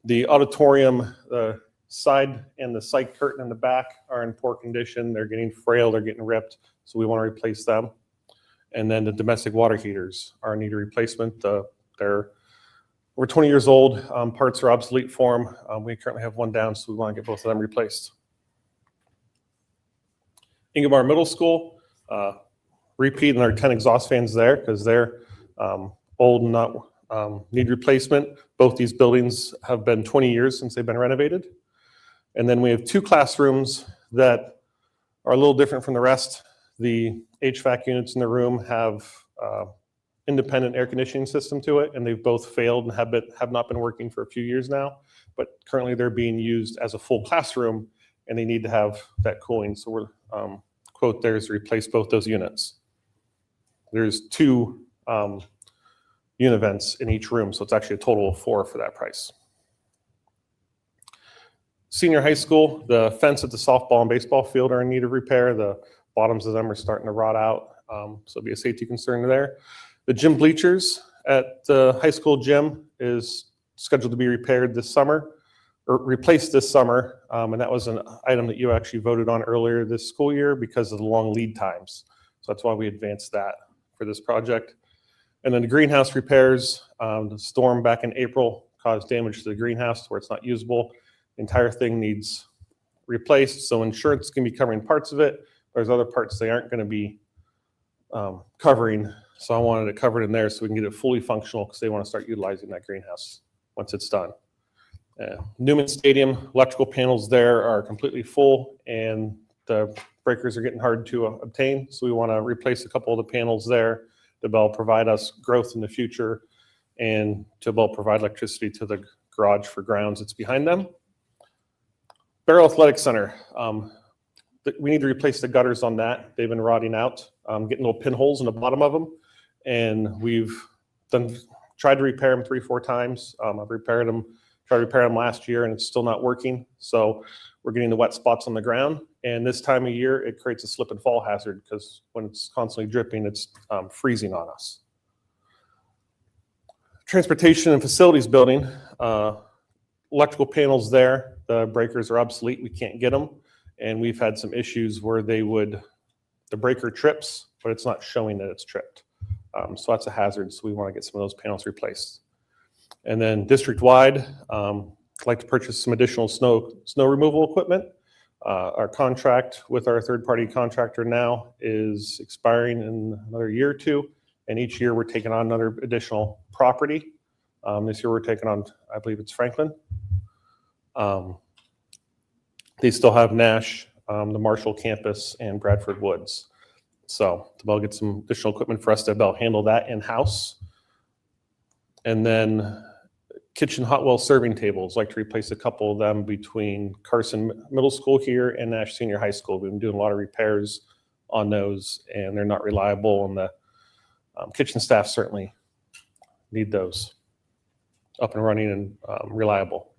The auditorium, the side and the side curtain in the back are in poor condition. They're getting frail, they're getting ripped, so we want to replace them. And then the domestic water heaters are in need of replacement. They're over 20 years old. Parts are obsolete for them. We currently have one down, so we want to get both of them replaced. Ingomar Middle School, repeating our 10 exhaust fans there because they're old and not need replacement. Both these buildings have been 20 years since they've been renovated. And then we have 2 classrooms that are a little different from the rest. The HVAC units in the room have independent air conditioning system to it, and they've both failed and have not been working for a few years now. But currently they're being used as a full classroom, and they need to have that cooling. So we're quote there is to replace both those units. There's 2 univents in each room, so it's actually a total of 4 for that price. Senior high school, the fence at the softball and baseball field are in need of repair. The bottoms of them are starting to rot out, so it'll be a safety concern there. The gym bleachers at the high school gym is scheduled to be repaired this summer, or replaced this summer, and that was an item that you actually voted on earlier this school year because of the long lead times. So that's why we advanced that for this project. And then the greenhouse repairs, the storm back in April caused damage to the greenhouse where it's not usable. The entire thing needs replaced, so insurance can be covering parts of it. There's other parts they aren't going to be covering, so I wanted it covered in there so we can get it fully functional because they want to start utilizing that greenhouse once it's done. Newman Stadium, electrical panels there are completely full and the breakers are getting hard to obtain, so we want to replace a couple of the panels there to be able to provide us growth in the future and to be able to provide electricity to the garage for grounds that's behind them. Barrow Athletic Center, we need to replace the gutters on that. They've been rotting out, getting little pinholes in the bottom of them, and we've tried to repair them 3-4 times. I've tried to repair them last year, and it's still not working. So we're getting the wet spots on the ground, and this time of year it creates a slip and fall hazard because when it's constantly dripping, it's freezing on us. Transportation and Facilities Building, electrical panels there. The breakers are obsolete. We can't get them. And we've had some issues where the breaker trips, but it's not showing that it's tripped. So that's a hazard. So we want to get some of those panels replaced. And then district-wide, I'd like to purchase some additional snow removal equipment. Our contract with our third-party contractor now is expiring in another year or 2. And each year we're taking on another additional property. This year we're taking on, I believe it's Franklin. They still have Nash, the Marshall campus, and Bradford Woods. So they'll get some additional equipment for us to be able to handle that in-house. And then kitchen hot well serving tables, like to replace a couple of them between Carson Middle School here and Nash Senior High School. We've been doing a lot of repairs on those, and they're not reliable, and the kitchen staff certainly need those up and running and reliable.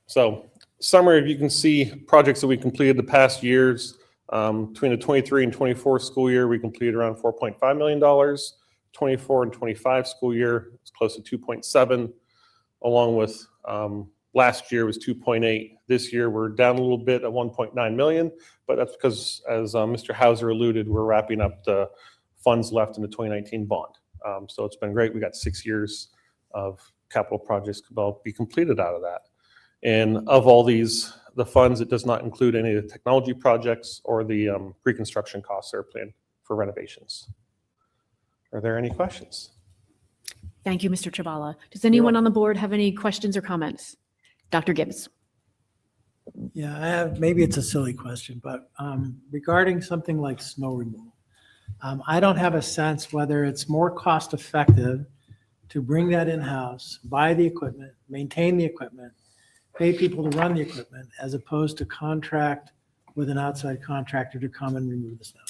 So summary, you can see projects that we completed the past years. Between the 23 and 24 school year, we completed around $4.5 million. 24 and 25 school year, it's close to 2.7, along with Last year was 2.8. This year, we're down a little bit at 1.9 million, but that's because, as Mr. Hauser alluded, we're wrapping up the funds left in the 2019 bond. So it's been great. We got 6 years of capital projects will be completed out of that. And of all these, the funds, it does not include any of the technology projects or the pre-construction costs that are planned for renovations. Are there any questions? Thank you, Mr. Chabala. Does anyone on the board have any questions or comments? Dr. Gibbs. Yeah, I have, maybe it's a silly question, but regarding something like snow removal, I don't have a sense whether it's more cost effective to bring that in-house, buy the equipment, maintain the equipment, pay people to run the equipment, as opposed to contract with an outside contractor to come and remove the snow.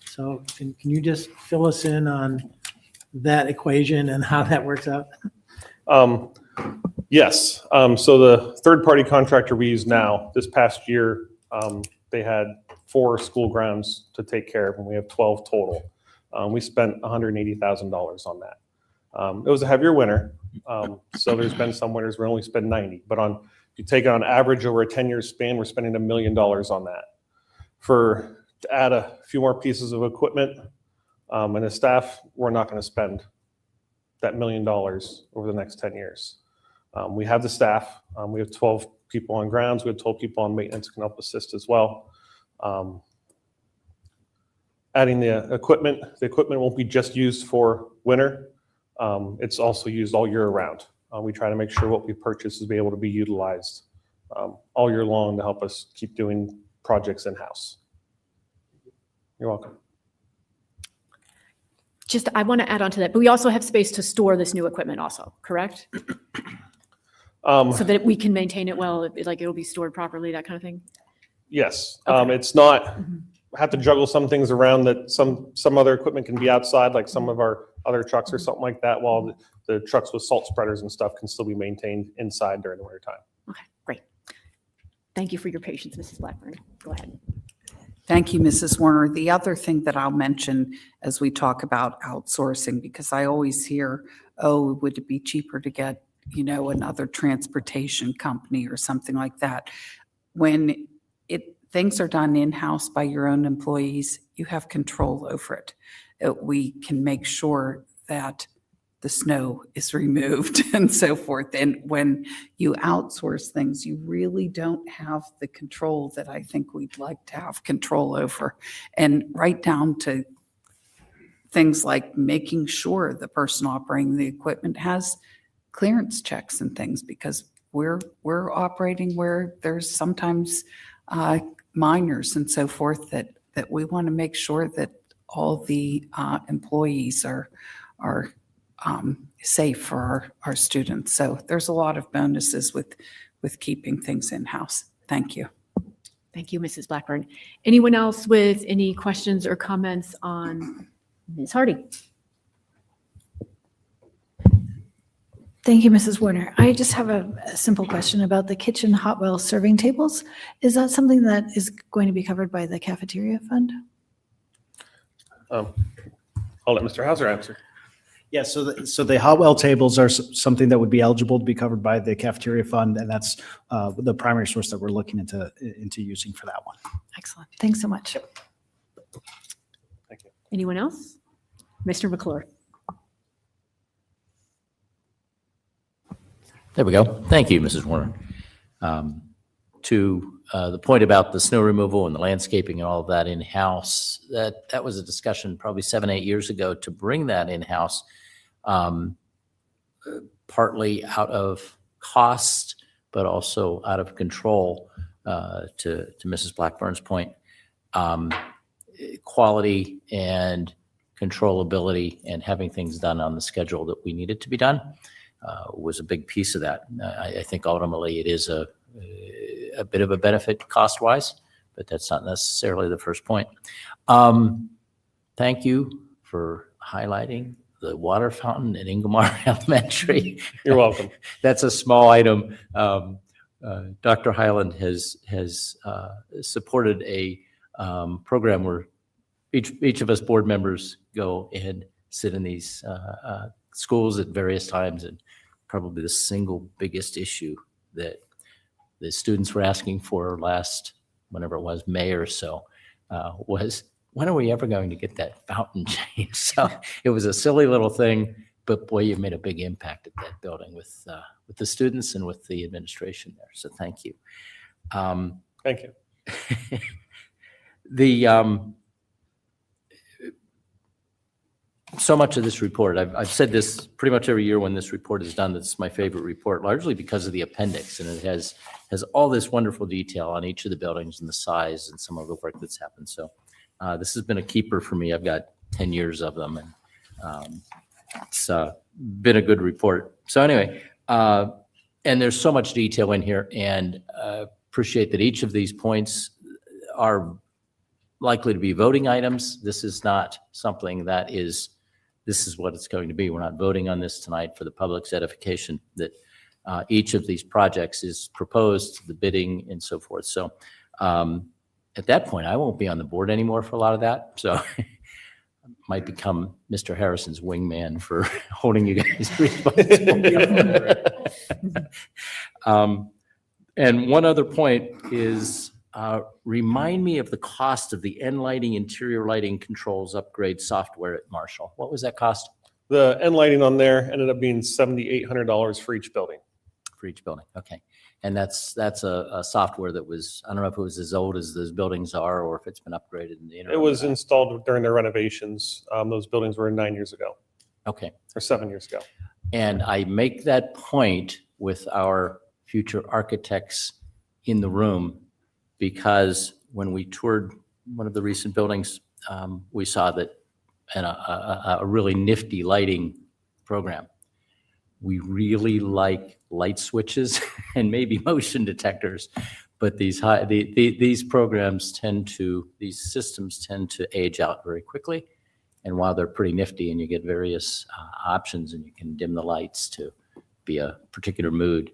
So can you just fill us in on that equation and how that works out? Yes. So the third-party contractor we use now, this past year, they had 4 school grounds to take care of, and we have 12 total. We spent $180,000 on that. It was a heavier winter, so there's been some winters where we only spend 90. But if you take it on average over a 10-year span, we're spending $1 million on that. To add a few more pieces of equipment and the staff, we're not going to spend that $1 million over the next 10 years. We have the staff. We have 12 people on grounds. We have 12 people on maintenance can help assist as well. Adding the equipment won't be just used for winter. It's also used all year round. We try to make sure what we purchase is be able to be utilized all year long to help us keep doing projects in-house. You're welcome. I want to add on to that, but we also have space to store this new equipment also, correct? So that we can maintain it well, like it'll be stored properly, that kind of thing? Yes. Okay. It's not, have to juggle some things around that some other equipment can be outside, like some of our other trucks or something like that, while the trucks with salt spreaders and stuff can still be maintained inside during the winter time. Okay, great. Thank you for your patience, Mrs. Blackburn. Go ahead. Thank you, Mrs. Warner. The other thing that I'll mention as we talk about outsourcing, because I always hear, oh, would it be cheaper to get, another transportation company or something like that? When things are done in-house by your own employees, you have control over it. We can make sure that the snow is removed and so forth. And when you outsource things, you really don't have the control that I think we'd like to have control over. And right down to things like making sure the person operating the equipment has clearance checks and things, because we're operating where there's sometimes minors and so forth that we want to make sure that all the employees are safe for our students. So there's a lot of bonuses with keeping things in-house. Thank you. Thank you, Mrs. Blackburn. Anyone else with any questions or comments on Ms. Hardy? Thank you, Mrs. Warner. I just have a simple question about the kitchen hot well serving tables. Is that something that is going to be covered by the cafeteria fund? I'll let Mr. Hauser answer. Yeah, so the hot well tables are something that would be eligible to be covered by the cafeteria fund, and that's the primary source that we're looking into using for that one. Excellent. Thanks so much. Thank you. Anyone else? Mr. McClure. There we go. Thank you, Mrs. Warner. To the point about the snow removal and the landscaping and all of that in-house, that was a discussion probably 7-8 years ago to bring that in-house, partly out of cost, but also out of control, to Mrs. Blackburn's point. Quality and controllability and having things done on the schedule that we needed to be done was a big piece of that. I think ultimately it is a bit of a benefit cost-wise, but that's not necessarily the first point. Thank you for highlighting the water fountain at Ingomar Elementary. You're welcome. That's a small item. Dr. Highland has supported a program where each of us board members go and sit in these schools at various times, and probably the single biggest issue that the students were asking for last, whenever it was, May or so, was, when are we ever going to get that fountain changed? So it was a silly little thing, but boy, you made a big impact at that building with the students and with the administration there. So thank you. Thank you. So much of this report, I've said this pretty much every year when this report is done, that's my favorite report, largely because of the appendix. And it has all this wonderful detail on each of the buildings and the size and some of the work that's happened. So this has been a keeper for me. I've got 10 years of them, and it's been a good report. So anyway, and there's so much detail in here, and appreciate that each of these points are likely to be voting items. This is not something that is, this is what it's going to be. We're not voting on this tonight for the public's edification, that each of these projects is proposed, the bidding and so forth. So at that point, I won't be on the board anymore for a lot of that. So might become Mr. Harrison's wingman for holding you guys responsible. And one other point is, remind me of the cost of the end lighting, interior lighting controls upgrade software at Marshall. What was that cost? The end lighting on there ended up being $7,800 for each building. For each building, okay. And that's a software that was, I don't know if it was as old as those buildings are or if it's been upgraded in the interim. It was installed during the renovations. Those buildings were 9 years ago. Okay. Or 7 years ago. And I make that point with our future architects in the room because when we toured one of the recent buildings, we saw that and a really nifty lighting program. We really like light switches and maybe motion detectors, but these programs these systems tend to age out very quickly. And while they're pretty nifty and you get various options and you can dim the lights to be a particular mood,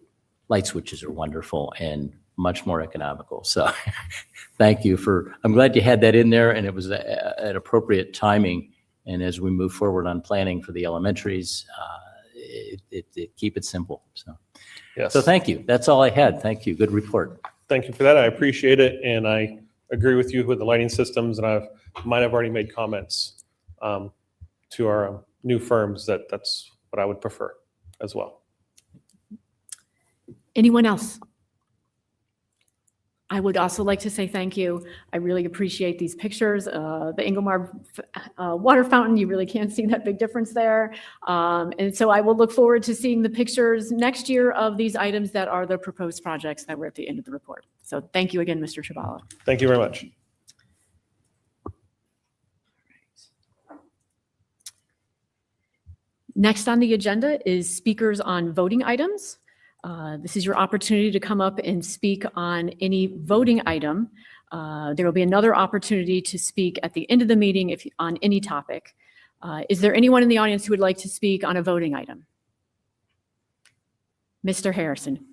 light switches are wonderful and much more economical. So thank you I'm glad you had that in there, and it was an appropriate timing. And as we move forward on planning for the elementaries, keep it simple. So, Yes. So thank you. That's all I had. Thank you. Good report. Thank you for that. I appreciate it. And I agree with you with the lighting systems. And I might have already made comments to our new firms that's what I would prefer as well. Anyone else? I would also like to say thank you. I really appreciate these pictures. The Ingomar water fountain, you really can't see that big difference there. And so I will look forward to seeing the pictures next year of these items that are the proposed projects that were at the end of the report. So thank you again, Mr. Chabala. Thank you very much. Next on the agenda is speakers on voting items. This is your opportunity to come up and speak on any voting item. There will be another opportunity to speak at the end of the meeting on any topic. Is there anyone in the audience who would like to speak on a voting item? Mr. Harrison.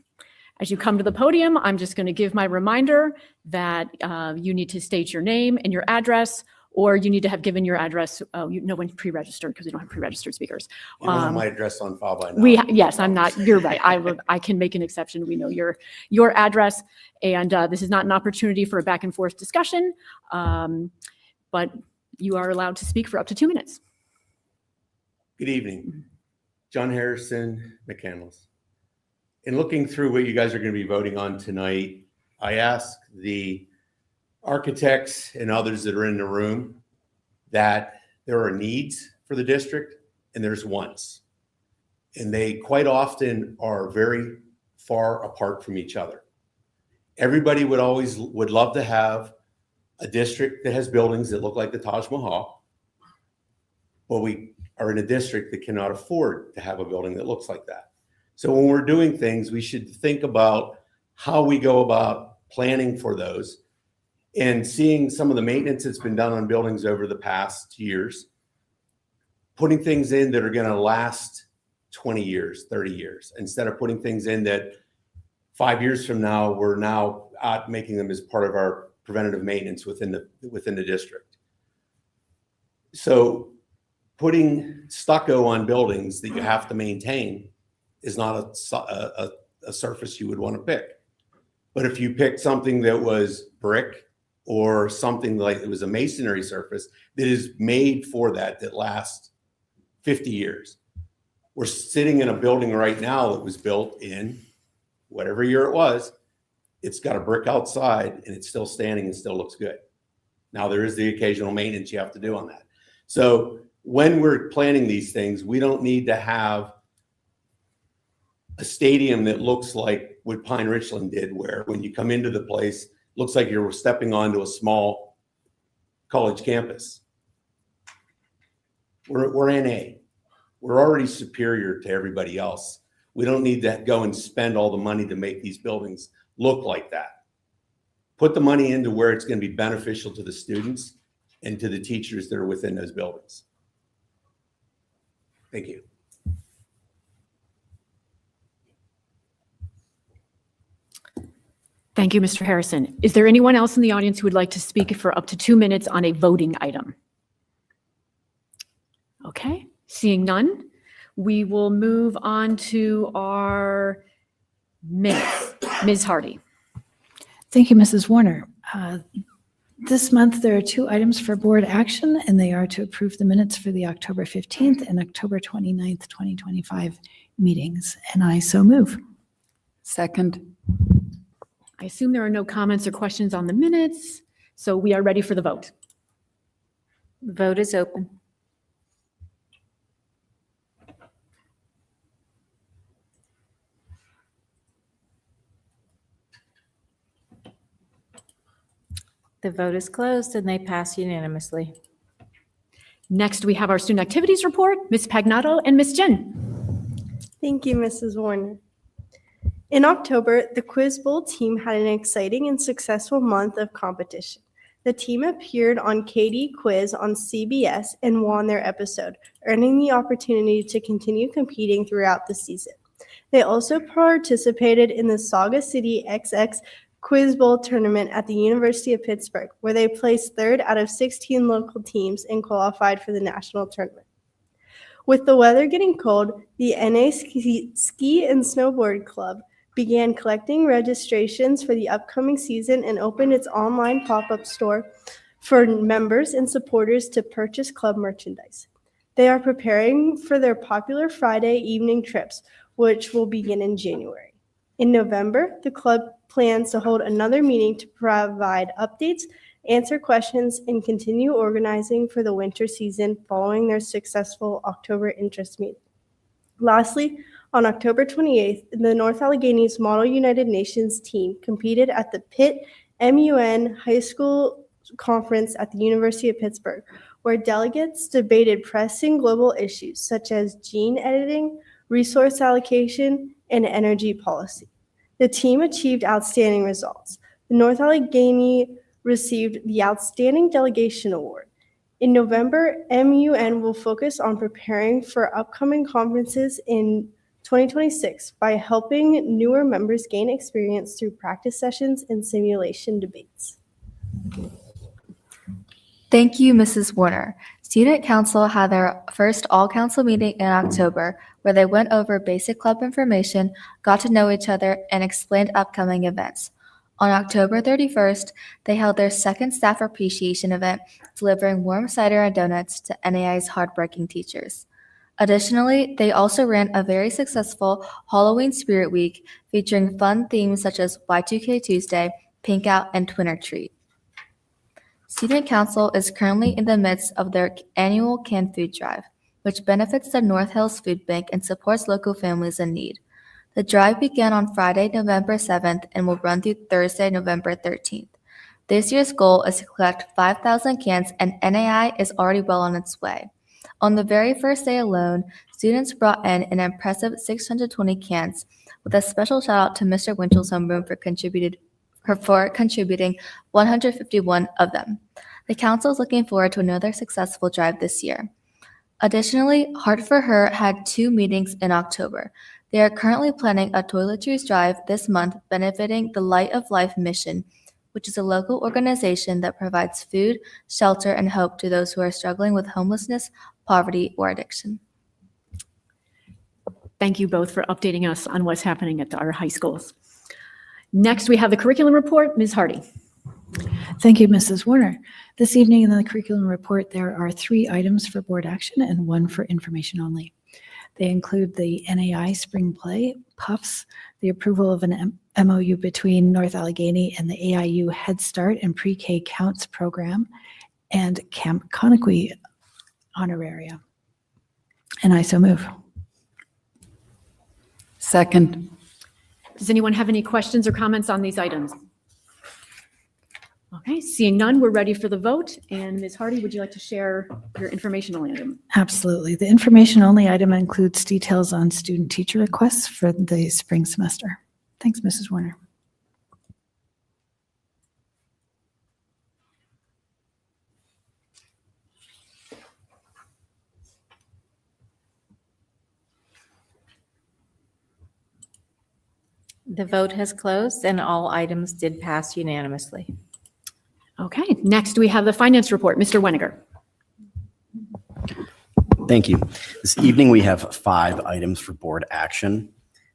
As you come to the podium, I'm just going to give my reminder that you need to state your name and your address, or you need to have given your address. No one's pre-registered because we don't have pre-registered speakers. You don't have my address on file by now. Yes, I'm not, you're right. I can make an exception. We know your address, and this is not an opportunity for a back and forth discussion, but you are allowed to speak for up to 2 minutes. Good evening. John Harrison, McCandless. In looking through what you guys are going to be voting on tonight, I asked the architects and others that are in the room that there are needs for the district and there's wants. And they quite often are very far apart from each other. Everybody would love to have a district that has buildings that look like the Taj Mahal, but we are in a district that cannot afford to have a building that looks like that. So when we're doing things, we should think about how we go about planning for those. And seeing some of the maintenance that's been done on buildings over the past years, putting things in that are going to last 20 years, 30 years, instead of putting things in that 5 years from now, we're now out making them as part of our preventative maintenance within the district. So putting stucco on buildings that you have to maintain is not a surface you would want to pick. But if you picked something that was brick or something like it was a masonry surface that is made for that lasts 50 years. We're sitting in a building right now that was built in whatever year it was. It's got a brick outside and it's still standing and still looks good. Now there is the occasional maintenance you have to do on that. So when we're planning these things, we don't need to have a stadium that looks like what Pine Richland did, where when you come into the place, looks like you're stepping onto a small college campus. We're NA. We're already superior to everybody else. We don't need to go and spend all the money to make these buildings look like that. Put the money into where it's going to be beneficial to the students and to the teachers that are within those buildings. Thank you. Thank you, Mr. Harrison. Is there anyone else in the audience who would like to speak for up to 2 minutes on a voting item? Okay, seeing none, we will move on to our minutes. Ms. Hardy. Thank you, Mrs. Warner. This month, there are 2 items for board action, and they are to approve the minutes for the October 15th and October 29th, 2025 meetings, and I so move. Second. I assume there are no comments or questions on the minutes, so we are ready for the vote. The vote is open. The vote is closed and they pass unanimously. Next, we have our student activities report, Ms. Pagnato and Ms. Jen. Thank you, Mrs. Warner. In October, the Quiz Bowl team had an exciting and successful month of competition. The team appeared on KD Quiz on CBS and won their episode, earning the opportunity to continue competing throughout the season. They also participated in the Saga City XX Quiz Bowl tournament at the University of Pittsburgh, where they placed 3rd out of 16 local teams and qualified for the national tournament. With the weather getting cold, the NASD Ski and Snowboard Club began collecting registrations for the upcoming season and opened its online pop-up store for members and supporters to purchase club merchandise. They are preparing for their popular Friday evening trips, which will begin in January. In November, the club plans to hold another meeting to provide updates, answer questions, and continue organizing for the winter season following their successful October interest meeting. Lastly, on October 28th, the North Alleghenies Model United Nations team competed at the Pitt MUN High School Conference at the University of Pittsburgh, where delegates debated pressing global issues such as gene editing, resource allocation, and energy policy. The team achieved outstanding results. The North Allegheny received the Outstanding Delegation Award. In November, MUN will focus on preparing for upcoming conferences in 2026 by helping newer members gain experience through practice sessions and simulation debates. Thank you, Mrs. Warner. Student Council had their first all-council meeting in October, where they went over basic club information, got to know each other, and explained upcoming events. On October 31st, they held their second staff appreciation event, delivering warm cider and donuts to NAI's hardworking teachers. Additionally, they also ran a very successful Halloween Spirit Week, featuring fun themes such as Y2K Tuesday, Pink Out, and Twin or Treat. Student Council is currently in the midst of their annual canned food drive, which benefits the North Hills Food Bank and supports local families in need. The drive began on Friday, November 7th and will run through Thursday, November 13th. This year's goal is to collect 5,000 cans, and NAI is already well on its way. On the very first day alone, students brought in an impressive 620 cans, with a special shout out to Mr. Winchell's homeroom for contributing 151 of them. The council is looking forward to another successful drive this year. Additionally, Heart for Her had 2 meetings in October. They are currently planning a toiletries drive this month benefiting the Light of Life mission, which is a local organization that provides food, shelter, and hope to those who are struggling with homelessness, poverty, or addiction. Thank you both for updating us on what's happening at our high schools. Next, we have the curriculum report. Ms. Hardy. Thank you, Mrs. Warner. This evening in the curriculum report, there are 3 items for board action and 1 for information only. They include the NAI Spring Play, PUFs, the approval of an MOU between North Allegheny and the AIU Head Start and Pre-K Counts program, and Camp Conaquee honoraria. And I so move. Second. Does anyone have any questions or comments on these items? Okay, seeing none, we're ready for the vote. And Ms. Hardy, would you like to share your informational item? Absolutely. The information only item includes details on student teacher requests for the spring semester. Thanks, Mrs. Warner. The vote has closed and all items did pass unanimously. Okay, next we have the finance report. Mr. Weniger. Thank you. This evening, we have 5 items for board action.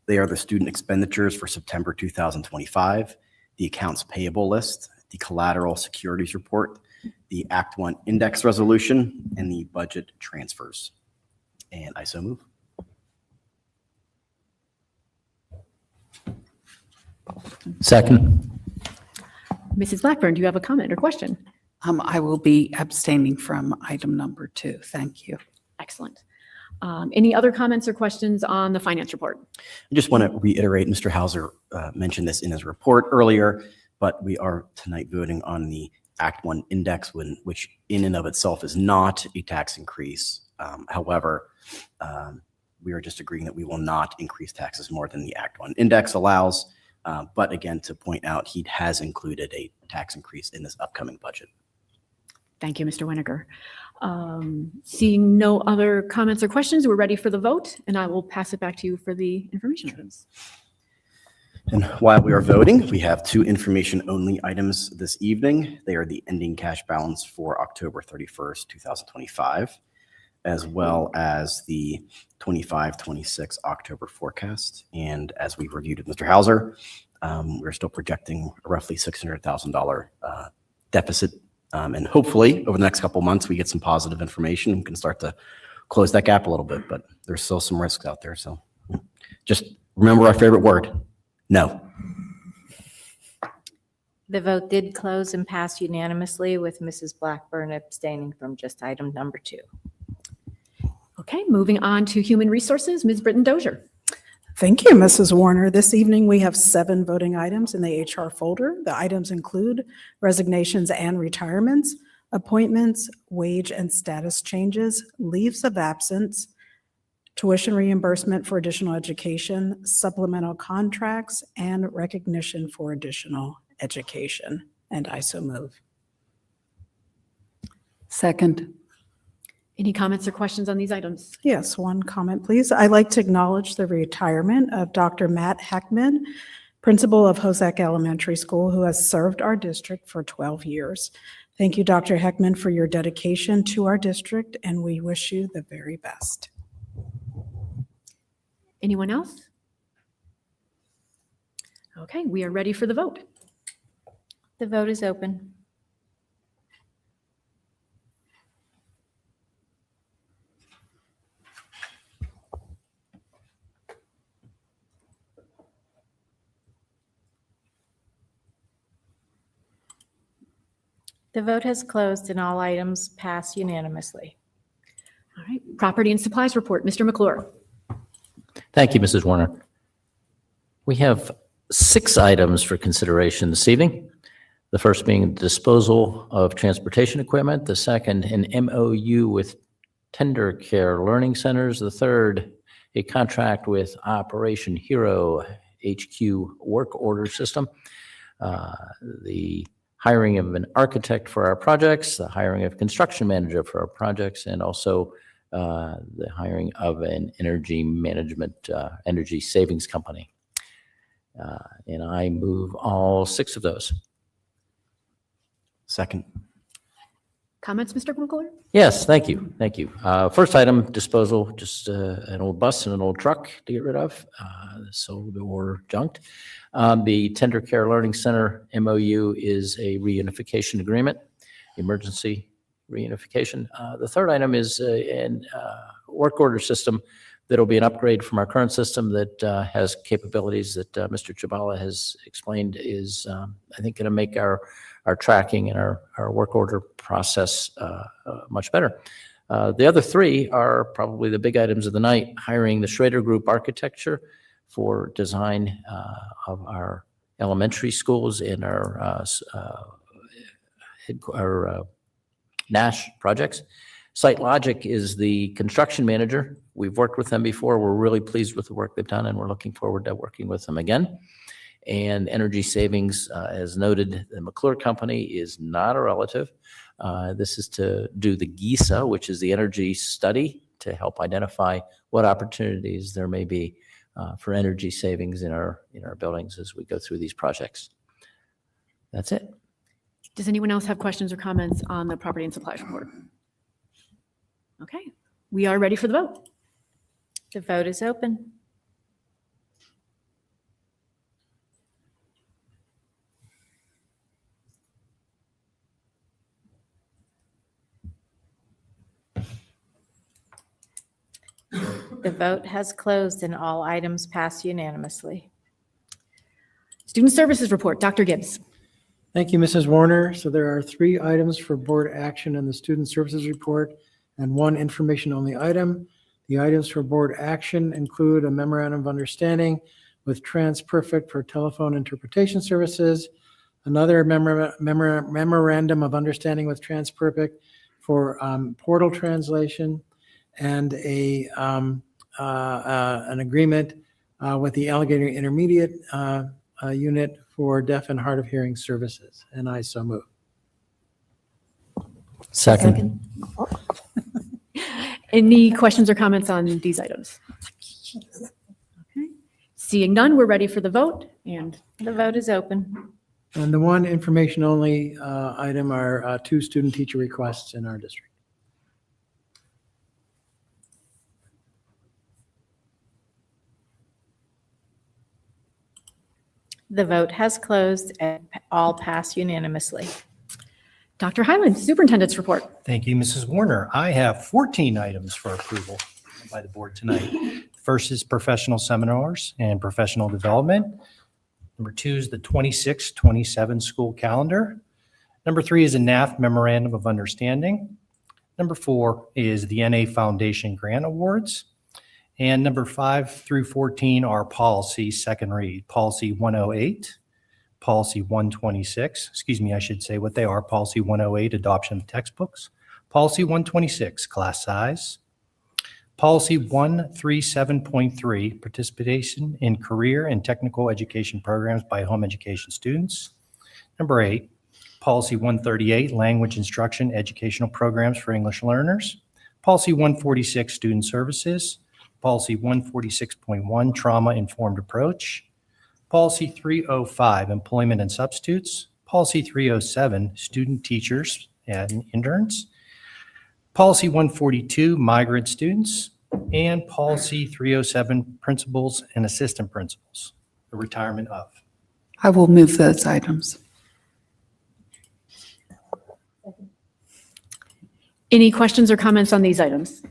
They are the student expenditures for September 2025, the accounts payable list, the collateral securities report, the Act 1 index resolution, and the budget transfers. And I so move. Second. Mrs. Blackburn, do you have a comment or question? I will be abstaining from item number 2. Thank you. Excellent. Any other comments or questions on the finance report? I just want to reiterate, Mr. Hauser mentioned this in his report earlier, but we are tonight voting on the Act 1 index, which in and of itself is not a tax increase. However, we are just agreeing that we will not increase taxes more than the Act 1 index allows. But again, to point out, he has included a tax increase in this upcoming budget. Thank you, Mr. Weniger. Seeing no other comments or questions, we're ready for the vote, and I will pass it back to you for the information items. And while we are voting, we have 2 information-only items this evening. They are the ending cash balance for October 31st, 2025, as well as the 25-26 October forecast. And as we reviewed with Mr. Hauser, we're still projecting a roughly $600,000 deficit. And hopefully, over the next couple of months, we get some positive information and can start to close that gap a little bit. But there's still some risks out there. So just remember our favorite word, no. The vote did close and pass unanimously with Mrs. Blackburn abstaining from just item number 2. Okay, moving on to human resources, Ms. Britton Dozier. Thank you, Mrs. Warner. This evening, we have 7 voting items in the HR folder. The items include resignations and retirements, appointments, wage and status changes, leaves of absence, tuition reimbursement for additional education, supplemental contracts, and recognition for additional education. And I so move. Second. Any comments or questions on these items? Yes, one comment, please. I'd like to acknowledge the retirement of Dr. Matt Heckman, principal of Hosek Elementary School, who has served our district for 12 years. Thank you, Dr. Heckman, for your dedication to our district, and we wish you the very best. Anyone else? Okay, we are ready for the vote. The vote is open. The vote has closed and all items pass unanimously. All right, property and supplies report, Mr. McClure. Thank you, Mrs. Warner. We have 6 items for consideration this evening. The first being disposal of transportation equipment. The second, an MOU with Tender Care Learning Centers. The third, a contract with Operation Hero HQ work order system. The hiring of an architect for our projects, the hiring of a construction manager for our projects, and also the hiring of an energy management, energy savings company. And I move all 6 of those. Second. Comments, Mr. McClure? Yes, thank you, thank you. First item, disposal, just an old bus and an old truck to get rid of, sold or junked. The Tender Care Learning Center MOU is a reunification agreement, emergency reunification. The third item is an work order system that'll be an upgrade from our current system that has capabilities that Mr. Chabala has explained is, I think, going to make our tracking and our work order process much better. The other three are probably the big items of the night: hiring the Schrader Group Architecture for design of our elementary schools in our NASH projects. Site Logic is the construction manager. We've worked with them before. We're really pleased with the work they've done, and we're looking forward to working with them again. And energy savings, as noted, the McClure Company is not a relative. This is to do the GISA, which is the energy study, to help identify what opportunities there may be for energy savings in our buildings as we go through these projects. That's it. Does anyone else have questions or comments on the property and supplies report? Okay, we are ready for the vote. The vote is open. The vote has closed and all items passed unanimously. Student Services Report, Dr. Gibbs. Thank you, Mrs. Warner. So there are 3 items for board action in the Student Services Report and 1 information-only item. The items for board action include a memorandum of understanding with TransPerfect for telephone interpretation services, another memorandum of understanding with TransPerfect for portal translation, and an agreement with the Alligator Intermediate Unit for deaf and hard of hearing services. And I so move. Second. Any questions or comments on these items? Okay. Seeing none, we're ready for the vote, and The vote is open. And the 1 information-only item are 2 student teacher requests in our district. The vote has closed and all passed unanimously. Dr. Highland, Superintendent's Report. Thank you, Mrs. Warner. I have 14 items for approval by the board tonight. First is professional seminars and professional development. Number 2 is the 26-27 school calendar. Number 3 is a NAF Memorandum of Understanding. Number 4 is the NA Foundation Grant Awards. And number 5 through 14 are policy second read. Policy 108, Policy 126, excuse me, I should say what they are. Policy 108, adoption of textbooks. Policy 126, class size. Policy 137.3, participation in career and technical education programs by home education students. Number 8, Policy 138, language instruction, educational programs for English learners. Policy 146, student services. Policy 146.1, trauma-informed approach. Policy 305, employment and substitutes. Policy 307, student teachers and interns. Policy 142, migrant students. And Policy 307, principals and assistant principals, the retirement of. I will move those items. Any questions or comments on these items?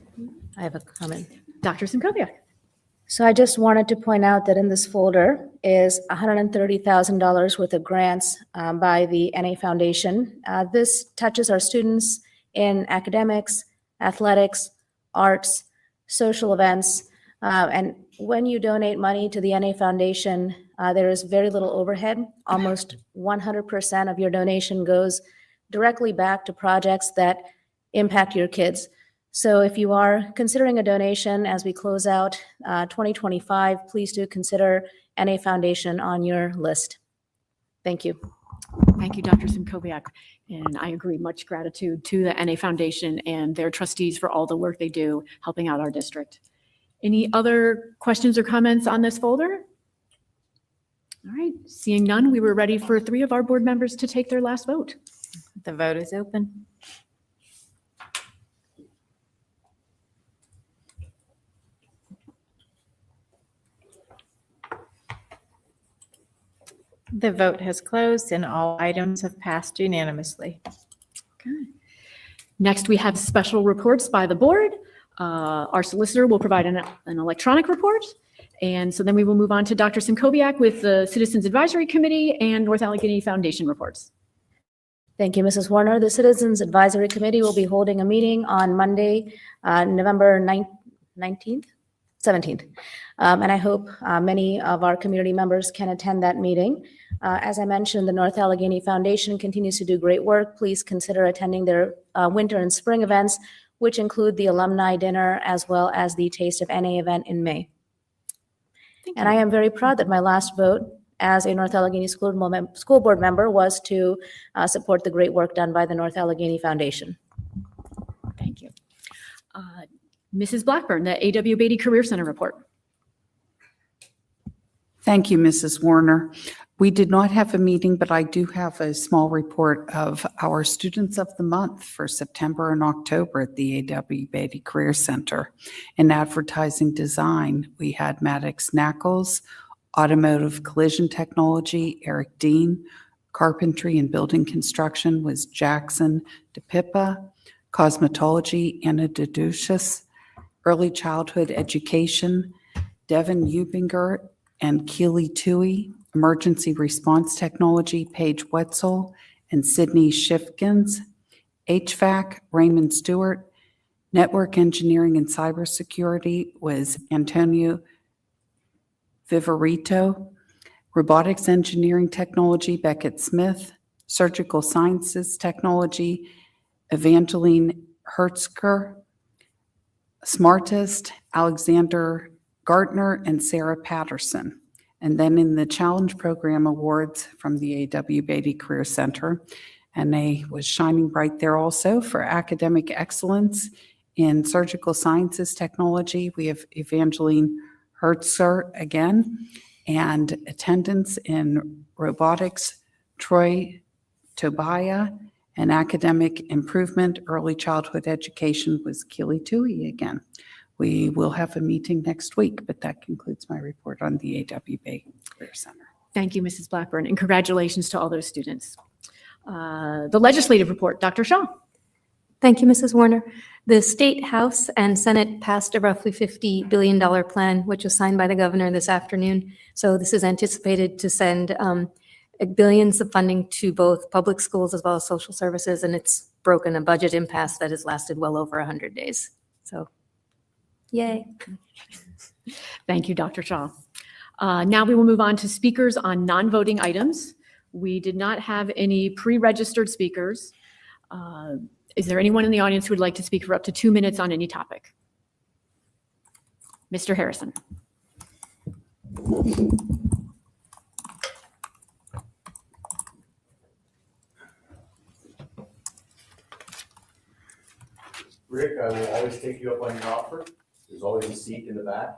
I have a comment. Dr. Simkoviak. So I just wanted to point out that in this folder is $130,000 worth of grants by the NA Foundation. This touches our students in academics, athletics, arts, social events. And when you donate money to the NA Foundation, there is very little overhead. Almost 100% of your donation goes directly back to projects that impact your kids. So if you are considering a donation as we close out 2025, please do consider NA Foundation on your list. Thank you. Thank you, Dr. Simkoviak. And I agree, much gratitude to the NA Foundation and their trustees for all the work they do helping out our district. Any other questions or comments on this folder? All right, seeing none, we were ready for 3 of our board members to take their last vote. The vote is open. The vote has closed and all items have passed unanimously. Next, we have special reports by the board. Our solicitor will provide an electronic report. And so then we will move on to Dr. Simkowiak with the Citizens Advisory Committee and North Allegheny Foundation reports. Thank you, Mrs. Warner. The Citizens Advisory Committee will be holding a meeting on Monday, November 19th, 17th. And I hope many of our community members can attend that meeting. As I mentioned, the North Allegheny Foundation continues to do great work. Please consider attending their winter and spring events, which include the alumni dinner as well as the Taste of NA event in May. And I am very proud that my last vote as a North Allegheny School Board member was to support the great work done by the North Allegheny Foundation. Thank you. Mrs. Blackburn, the A.W. Beatty Career Center report. Thank you, Mrs. Warner. We did not have a meeting, but I do have a small report of our Students of the Month for September and October at the A.W. Beatty Career Center. In advertising design, we had Maddox Knackles, automotive collision technology, Eric Dean, carpentry and building construction was Jackson DePippa, cosmetology, Anna Deducius, early childhood education, Devin Eubinger and Keely Tui, emergency response technology, Paige Wetzel and Sydney Shifkins, HVAC, Raymond Stewart, network engineering and cybersecurity was Antonio Viverito, robotics engineering technology, Beckett Smith, surgical sciences technology, Evangeline Hertzker, smartest, Alexander Gartner and Sarah Patterson. And then in the Challenge Program Awards from the A.W. Beatty Career Center, NA was shining bright there also for academic excellence in surgical sciences technology. We have Evangeline Hertzer again, and attendance in robotics, Troy Tobiah, and academic improvement, early childhood education was Keely Tui again. We will have a meeting next week, but that concludes my report on the A.W. Beatty Career Center. Thank you, Mrs. Blackburn, and congratulations to all those students. The legislative report, Dr. Shaw. Thank you, Mrs. Warner. The State House and Senate passed a roughly $50 billion plan, which was signed by the governor this afternoon. So this is anticipated to send billions of funding to both public schools as well as social services, and it's broken a budget impasse that has lasted well over 100 days. So, yay. Thank you, Dr. Shaw. Now we will move on to speakers on non-voting items. We did not have any pre-registered speakers. Is there anyone in the audience who would like to speak for up to 2 minutes on any topic? Mr. Harrison. Rick, I will always take you up on your offer. There's always a seat in the back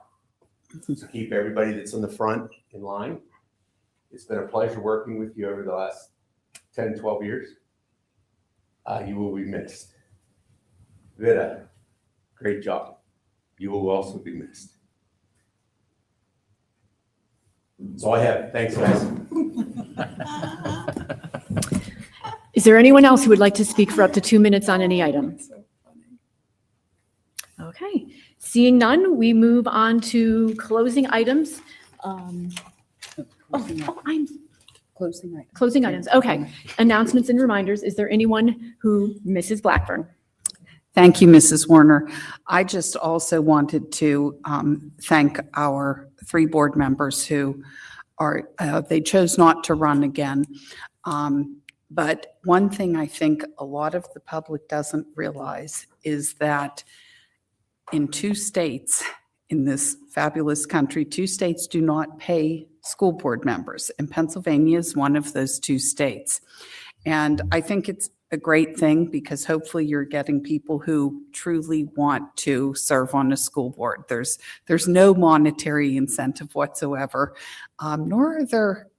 to keep everybody that's in the front in line. It's been a pleasure working with you over the last 10, 12 years. You will be missed. Vida, great job. You will also be missed. That's all I have. Thanks, guys. Is there anyone else who would like to speak for up to 2 minutes on any item? Okay, seeing none, we move on to closing items. I'm closing items. Okay, announcements and reminders. Is there anyone who, Mrs. Blackburn? Thank you, Mrs. Warner. I just also wanted to thank our 3 board members who are, they chose not to run again. But one thing I think a lot of the public doesn't realize is that in 2 states in this fabulous country, 2 states do not pay school board members, and Pennsylvania is one of those 2 states. And I think it's a great thing because hopefully you're getting people who truly want to serve on a school board. There's no monetary incentive whatsoever, nor are there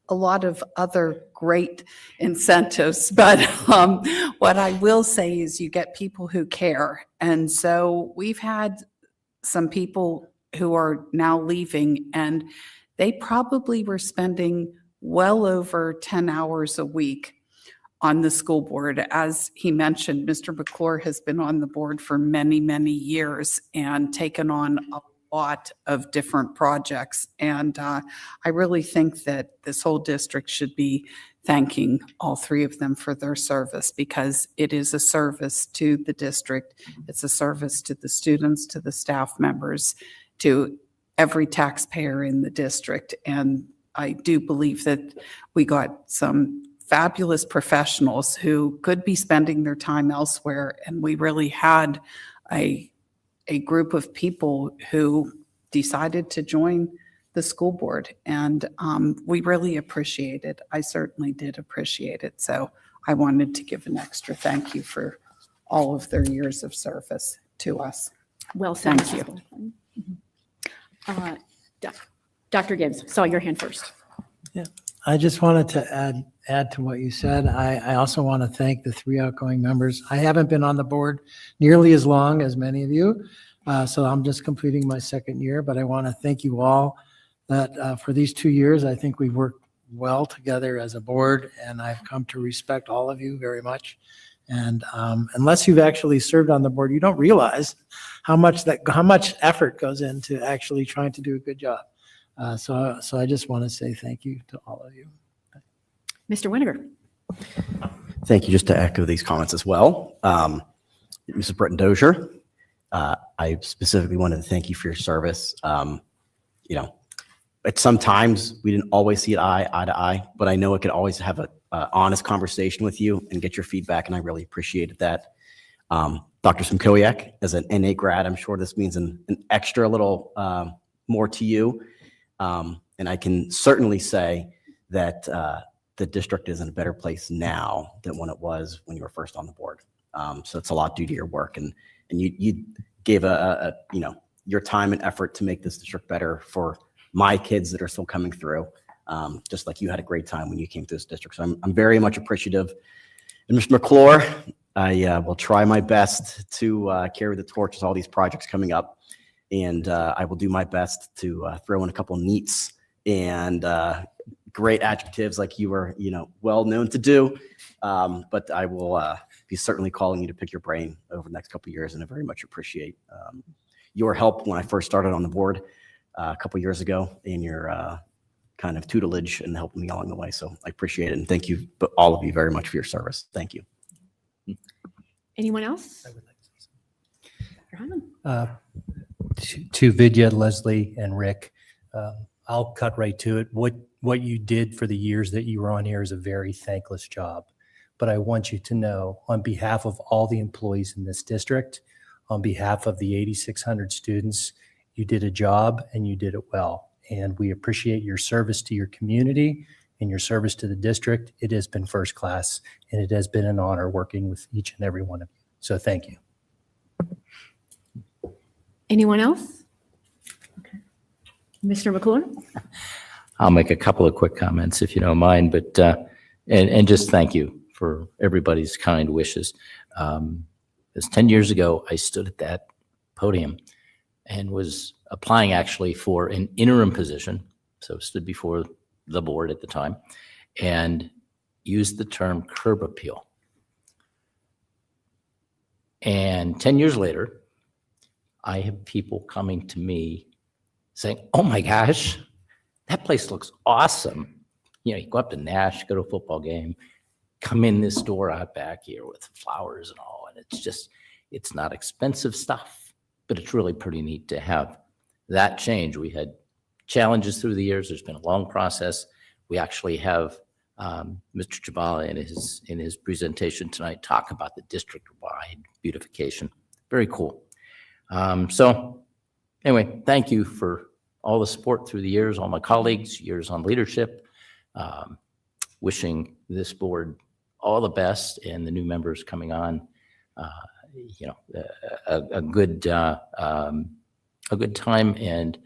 a lot of other great incentives. But what I will say is you get people who care. And so we've had some people who are now leaving, and they probably were spending well over 10 hours a week on the school board. As he mentioned, Mr. McClure has been on the board for many, many years and taken on a lot of different projects. And I really think that this whole district should be thanking all three of them for their service, because it is a service to the district. It's a service to the students, to the staff members, to every taxpayer in the district. And I do believe that we got some fabulous professionals who could be spending their time elsewhere. And we really had a group of people who decided to join the school board. And we really appreciate it. I certainly did appreciate it. So I wanted to give an extra thank you for all of their years of service to us. Well said. Thank Mrs. Blackburn. Dr. Gibbs, saw your hand first. I just wanted to add to what you said. I also want to thank the three outgoing members. I haven't been on the board nearly as long as many of you, so I'm just completing my second year, but I want to thank you all that for these 2 years, I think we've worked well together as a board, and I've come to respect all of you very much. And unless you've actually served on the board, you don't realize how much effort goes into actually trying to do a good job. So I just want to say thank you to all of you. Mr. Winiger. Thank you. Just to echo these comments as well. Mrs. Britton Dozier, I specifically wanted to thank you for your service. At sometimes we didn't always see it eye to eye, but I know I could always have an honest conversation with you and get your feedback, and I really appreciated that. Dr. Simkowiak, as an NA grad, I'm sure this means an extra little more to you. And I can certainly say that the district is in a better place now than when it was when you were first on the board. So it's a lot due to your work, and you gave your time and effort to make this district better for my kids that are still coming through, just like you had a great time when you came to this district. So I'm very much appreciative. And Mr. McClure, I will try my best to carry the torch as all these projects coming up. And I will do my best to throw in a couple neats and great adjectives like you were, well known to do. But I will be certainly calling you to pick your brain over the next couple of years, and I very much appreciate your help when I first started on the board a couple of years ago, and your kind of tutelage and helping me along the way. So I appreciate it, and thank you, all of you, very much for your service. Thank you. Anyone else? To Vidya, Leslie, and Rick, I'll cut right to it. What you did for the years that you were on here is a very thankless job. But I want you to know, on behalf of all the employees in this district, on behalf of the 8,600 students, you did a job and you did it well. And we appreciate your service to your community and your service to the district. It has been first class, and it has been an honor working with each and every one of you. So thank you. Anyone else? Okay. Mr. McClure? I'll make a couple of quick comments if you don't mind, but and just thank you for everybody's kind wishes. Because 10 years ago, I stood at that podium and was applying actually for an interim position, so stood before the board at the time, and used the term curb appeal. And 10 years later, I have people coming to me saying, oh my gosh, that place looks awesome. You go up to Nash, go to a football game, come in this door out back here with flowers and all, and it's not expensive stuff, but it's really pretty neat to have that change. We had challenges through the years. There's been a long process. We actually have Mr. Chabala in his presentation tonight talk about the district-wide beautification. Very cool. So anyway, thank you for all the support through the years, all my colleagues, years on leadership. Wishing this board all the best and the new members coming on, a good time, and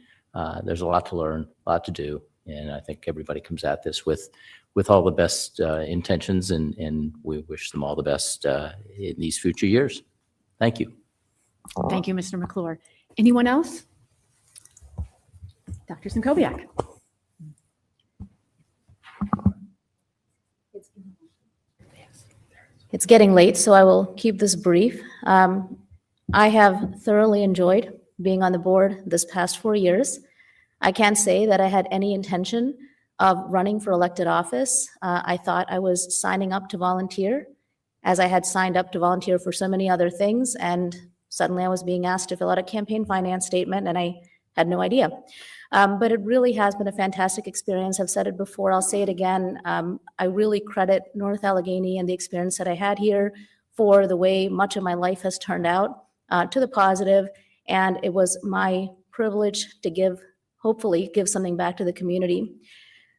there's a lot to learn, a lot to do, and I think everybody comes at this with all the best intentions, and we wish them all the best in these future years. Thank you. Thank you, Mr. McClure. Anyone else? Dr. Simkowiak. It's getting late, so I will keep this brief. I have thoroughly enjoyed being on the board this past 4 years. I can't say that I had any intention of running for elected office. I thought I was signing up to volunteer, as I had signed up to volunteer for so many other things, and suddenly I was being asked to fill out a campaign finance statement, and I had no idea. But it really has been a fantastic experience. I've said it before, I'll say it again. I really credit North Allegheny and the experience that I had here for the way much of my life has turned out to the positive. And it was my privilege to hopefully give something back to the community.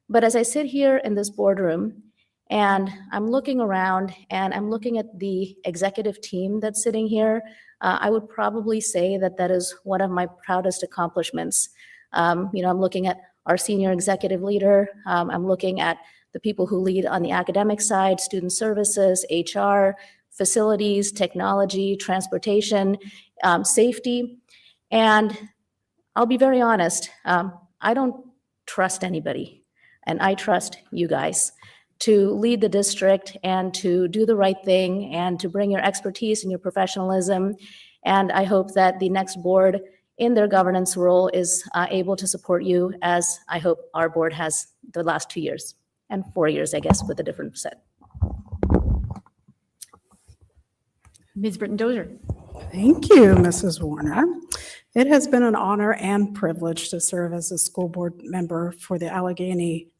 But as I sit here in this boardroom and I'm looking around and I'm looking at the executive team that's sitting here, I would probably say that that is one of my proudest accomplishments. I'm looking at our senior executive leader. I'm looking at the people who lead on the academic side, student services, HR, facilities, technology, transportation, safety. And I'll be very honest, I don't trust anybody, and I trust you guys to lead the district and to do the right thing and to bring your expertise and your professionalism. And I hope that the next board in their governance role is able to support you, as I hope our board has the last 2 years and 4 years, I guess, with a different set. Ms. Britton Dozier. Thank you, Mrs. Warner. It has been an honor and privilege to serve as a school board member for the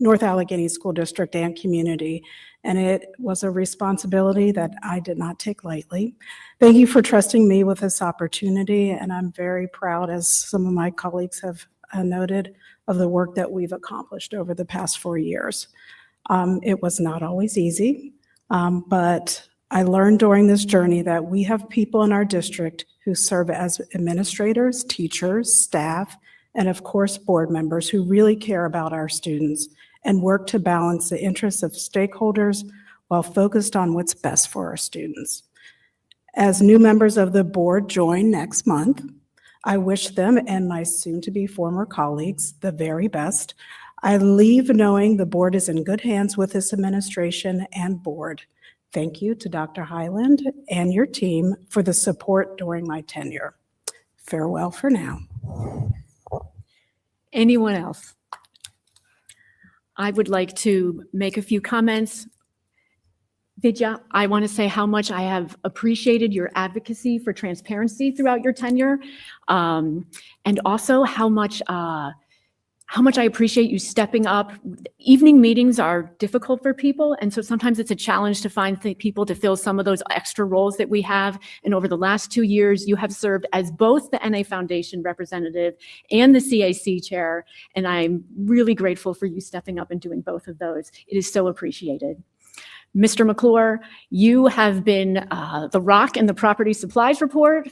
North Allegheny School District and community, and it was a responsibility that I did not take lightly. Thank you for trusting me with this opportunity, and I'm very proud, as some of my colleagues have noted, of the work that we've accomplished over the past 4 years. It was not always easy, but I learned during this journey that we have people in our district who serve as administrators, teachers, staff, and of course, board members who really care about our students and work to balance the interests of stakeholders while focused on what's best for our students. As new members of the board join next month, I wish them and my soon-to-be former colleagues the very best. I leave knowing the board is in good hands with this administration and board. Thank you to Dr. Highland and your team for the support during my tenure. Farewell for now. Anyone else? I would like to make a few comments. Vidya, I want to say how much I have appreciated your advocacy for transparency throughout your tenure, and also how much I appreciate you stepping up. Evening meetings are difficult for people, and so sometimes it's a challenge to find people to fill some of those extra roles that we have. And over the last 2 years, you have served as both the NA Foundation representative and the CAC chair, and I'm really grateful for you stepping up and doing both of those. It is so appreciated. Mr. McClure, you have been the rock in the property supplies report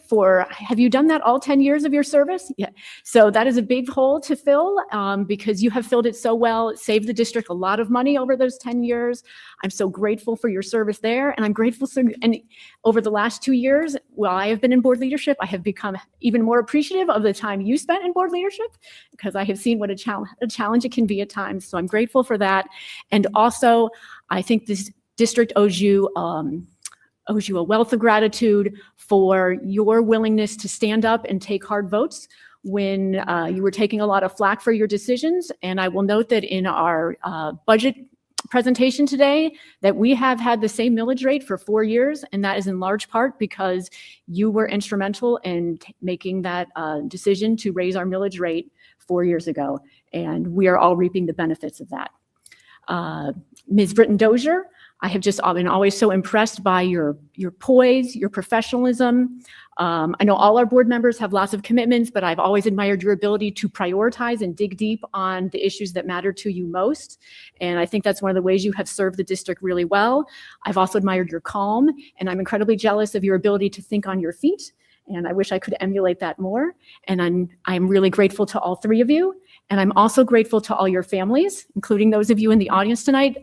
have you done that all 10 years of your service? Yeah. So that is a big hole to fill because you have filled it so well. It saved the district a lot of money over those 10 years. I'm so grateful for your service there. And I'm grateful and over the last 2 years, while I have been in board leadership, I have become even more appreciative of the time you spent in board leadership because I have seen what a challenge it can be at times. So I'm grateful for that. And also, I think this district owes you a wealth of gratitude for your willingness to stand up and take hard votes when you were taking a lot of flack for your decisions. And I will note that in our budget presentation today that we have had the same millage rate for 4 years, and that is in large part because you were instrumental in making that decision to raise our millage rate 4 years ago, and we are all reaping the benefits of that. Ms. Britton Dozier, I have just been always so impressed by your poise, your professionalism. I know all our board members have lots of commitments, but I've always admired your ability to prioritize and dig deep on the issues that matter to you most. And I think that's one of the ways you have served the district really well. I've also admired your calm, and I'm incredibly jealous of your ability to think on your feet. And I wish I could emulate that more. And I'm really grateful to all three of you. And I'm also grateful to all your families, including those of you in the audience tonight.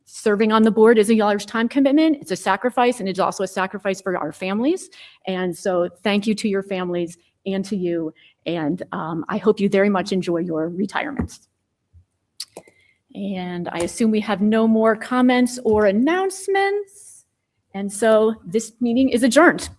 Serving on the board is a large time commitment. It's a sacrifice, and it's also a sacrifice for our families. And so thank you to your families and to you. And I hope you very much enjoy your retirements. And I assume we have no more comments or announcements. And so this meeting is adjourned.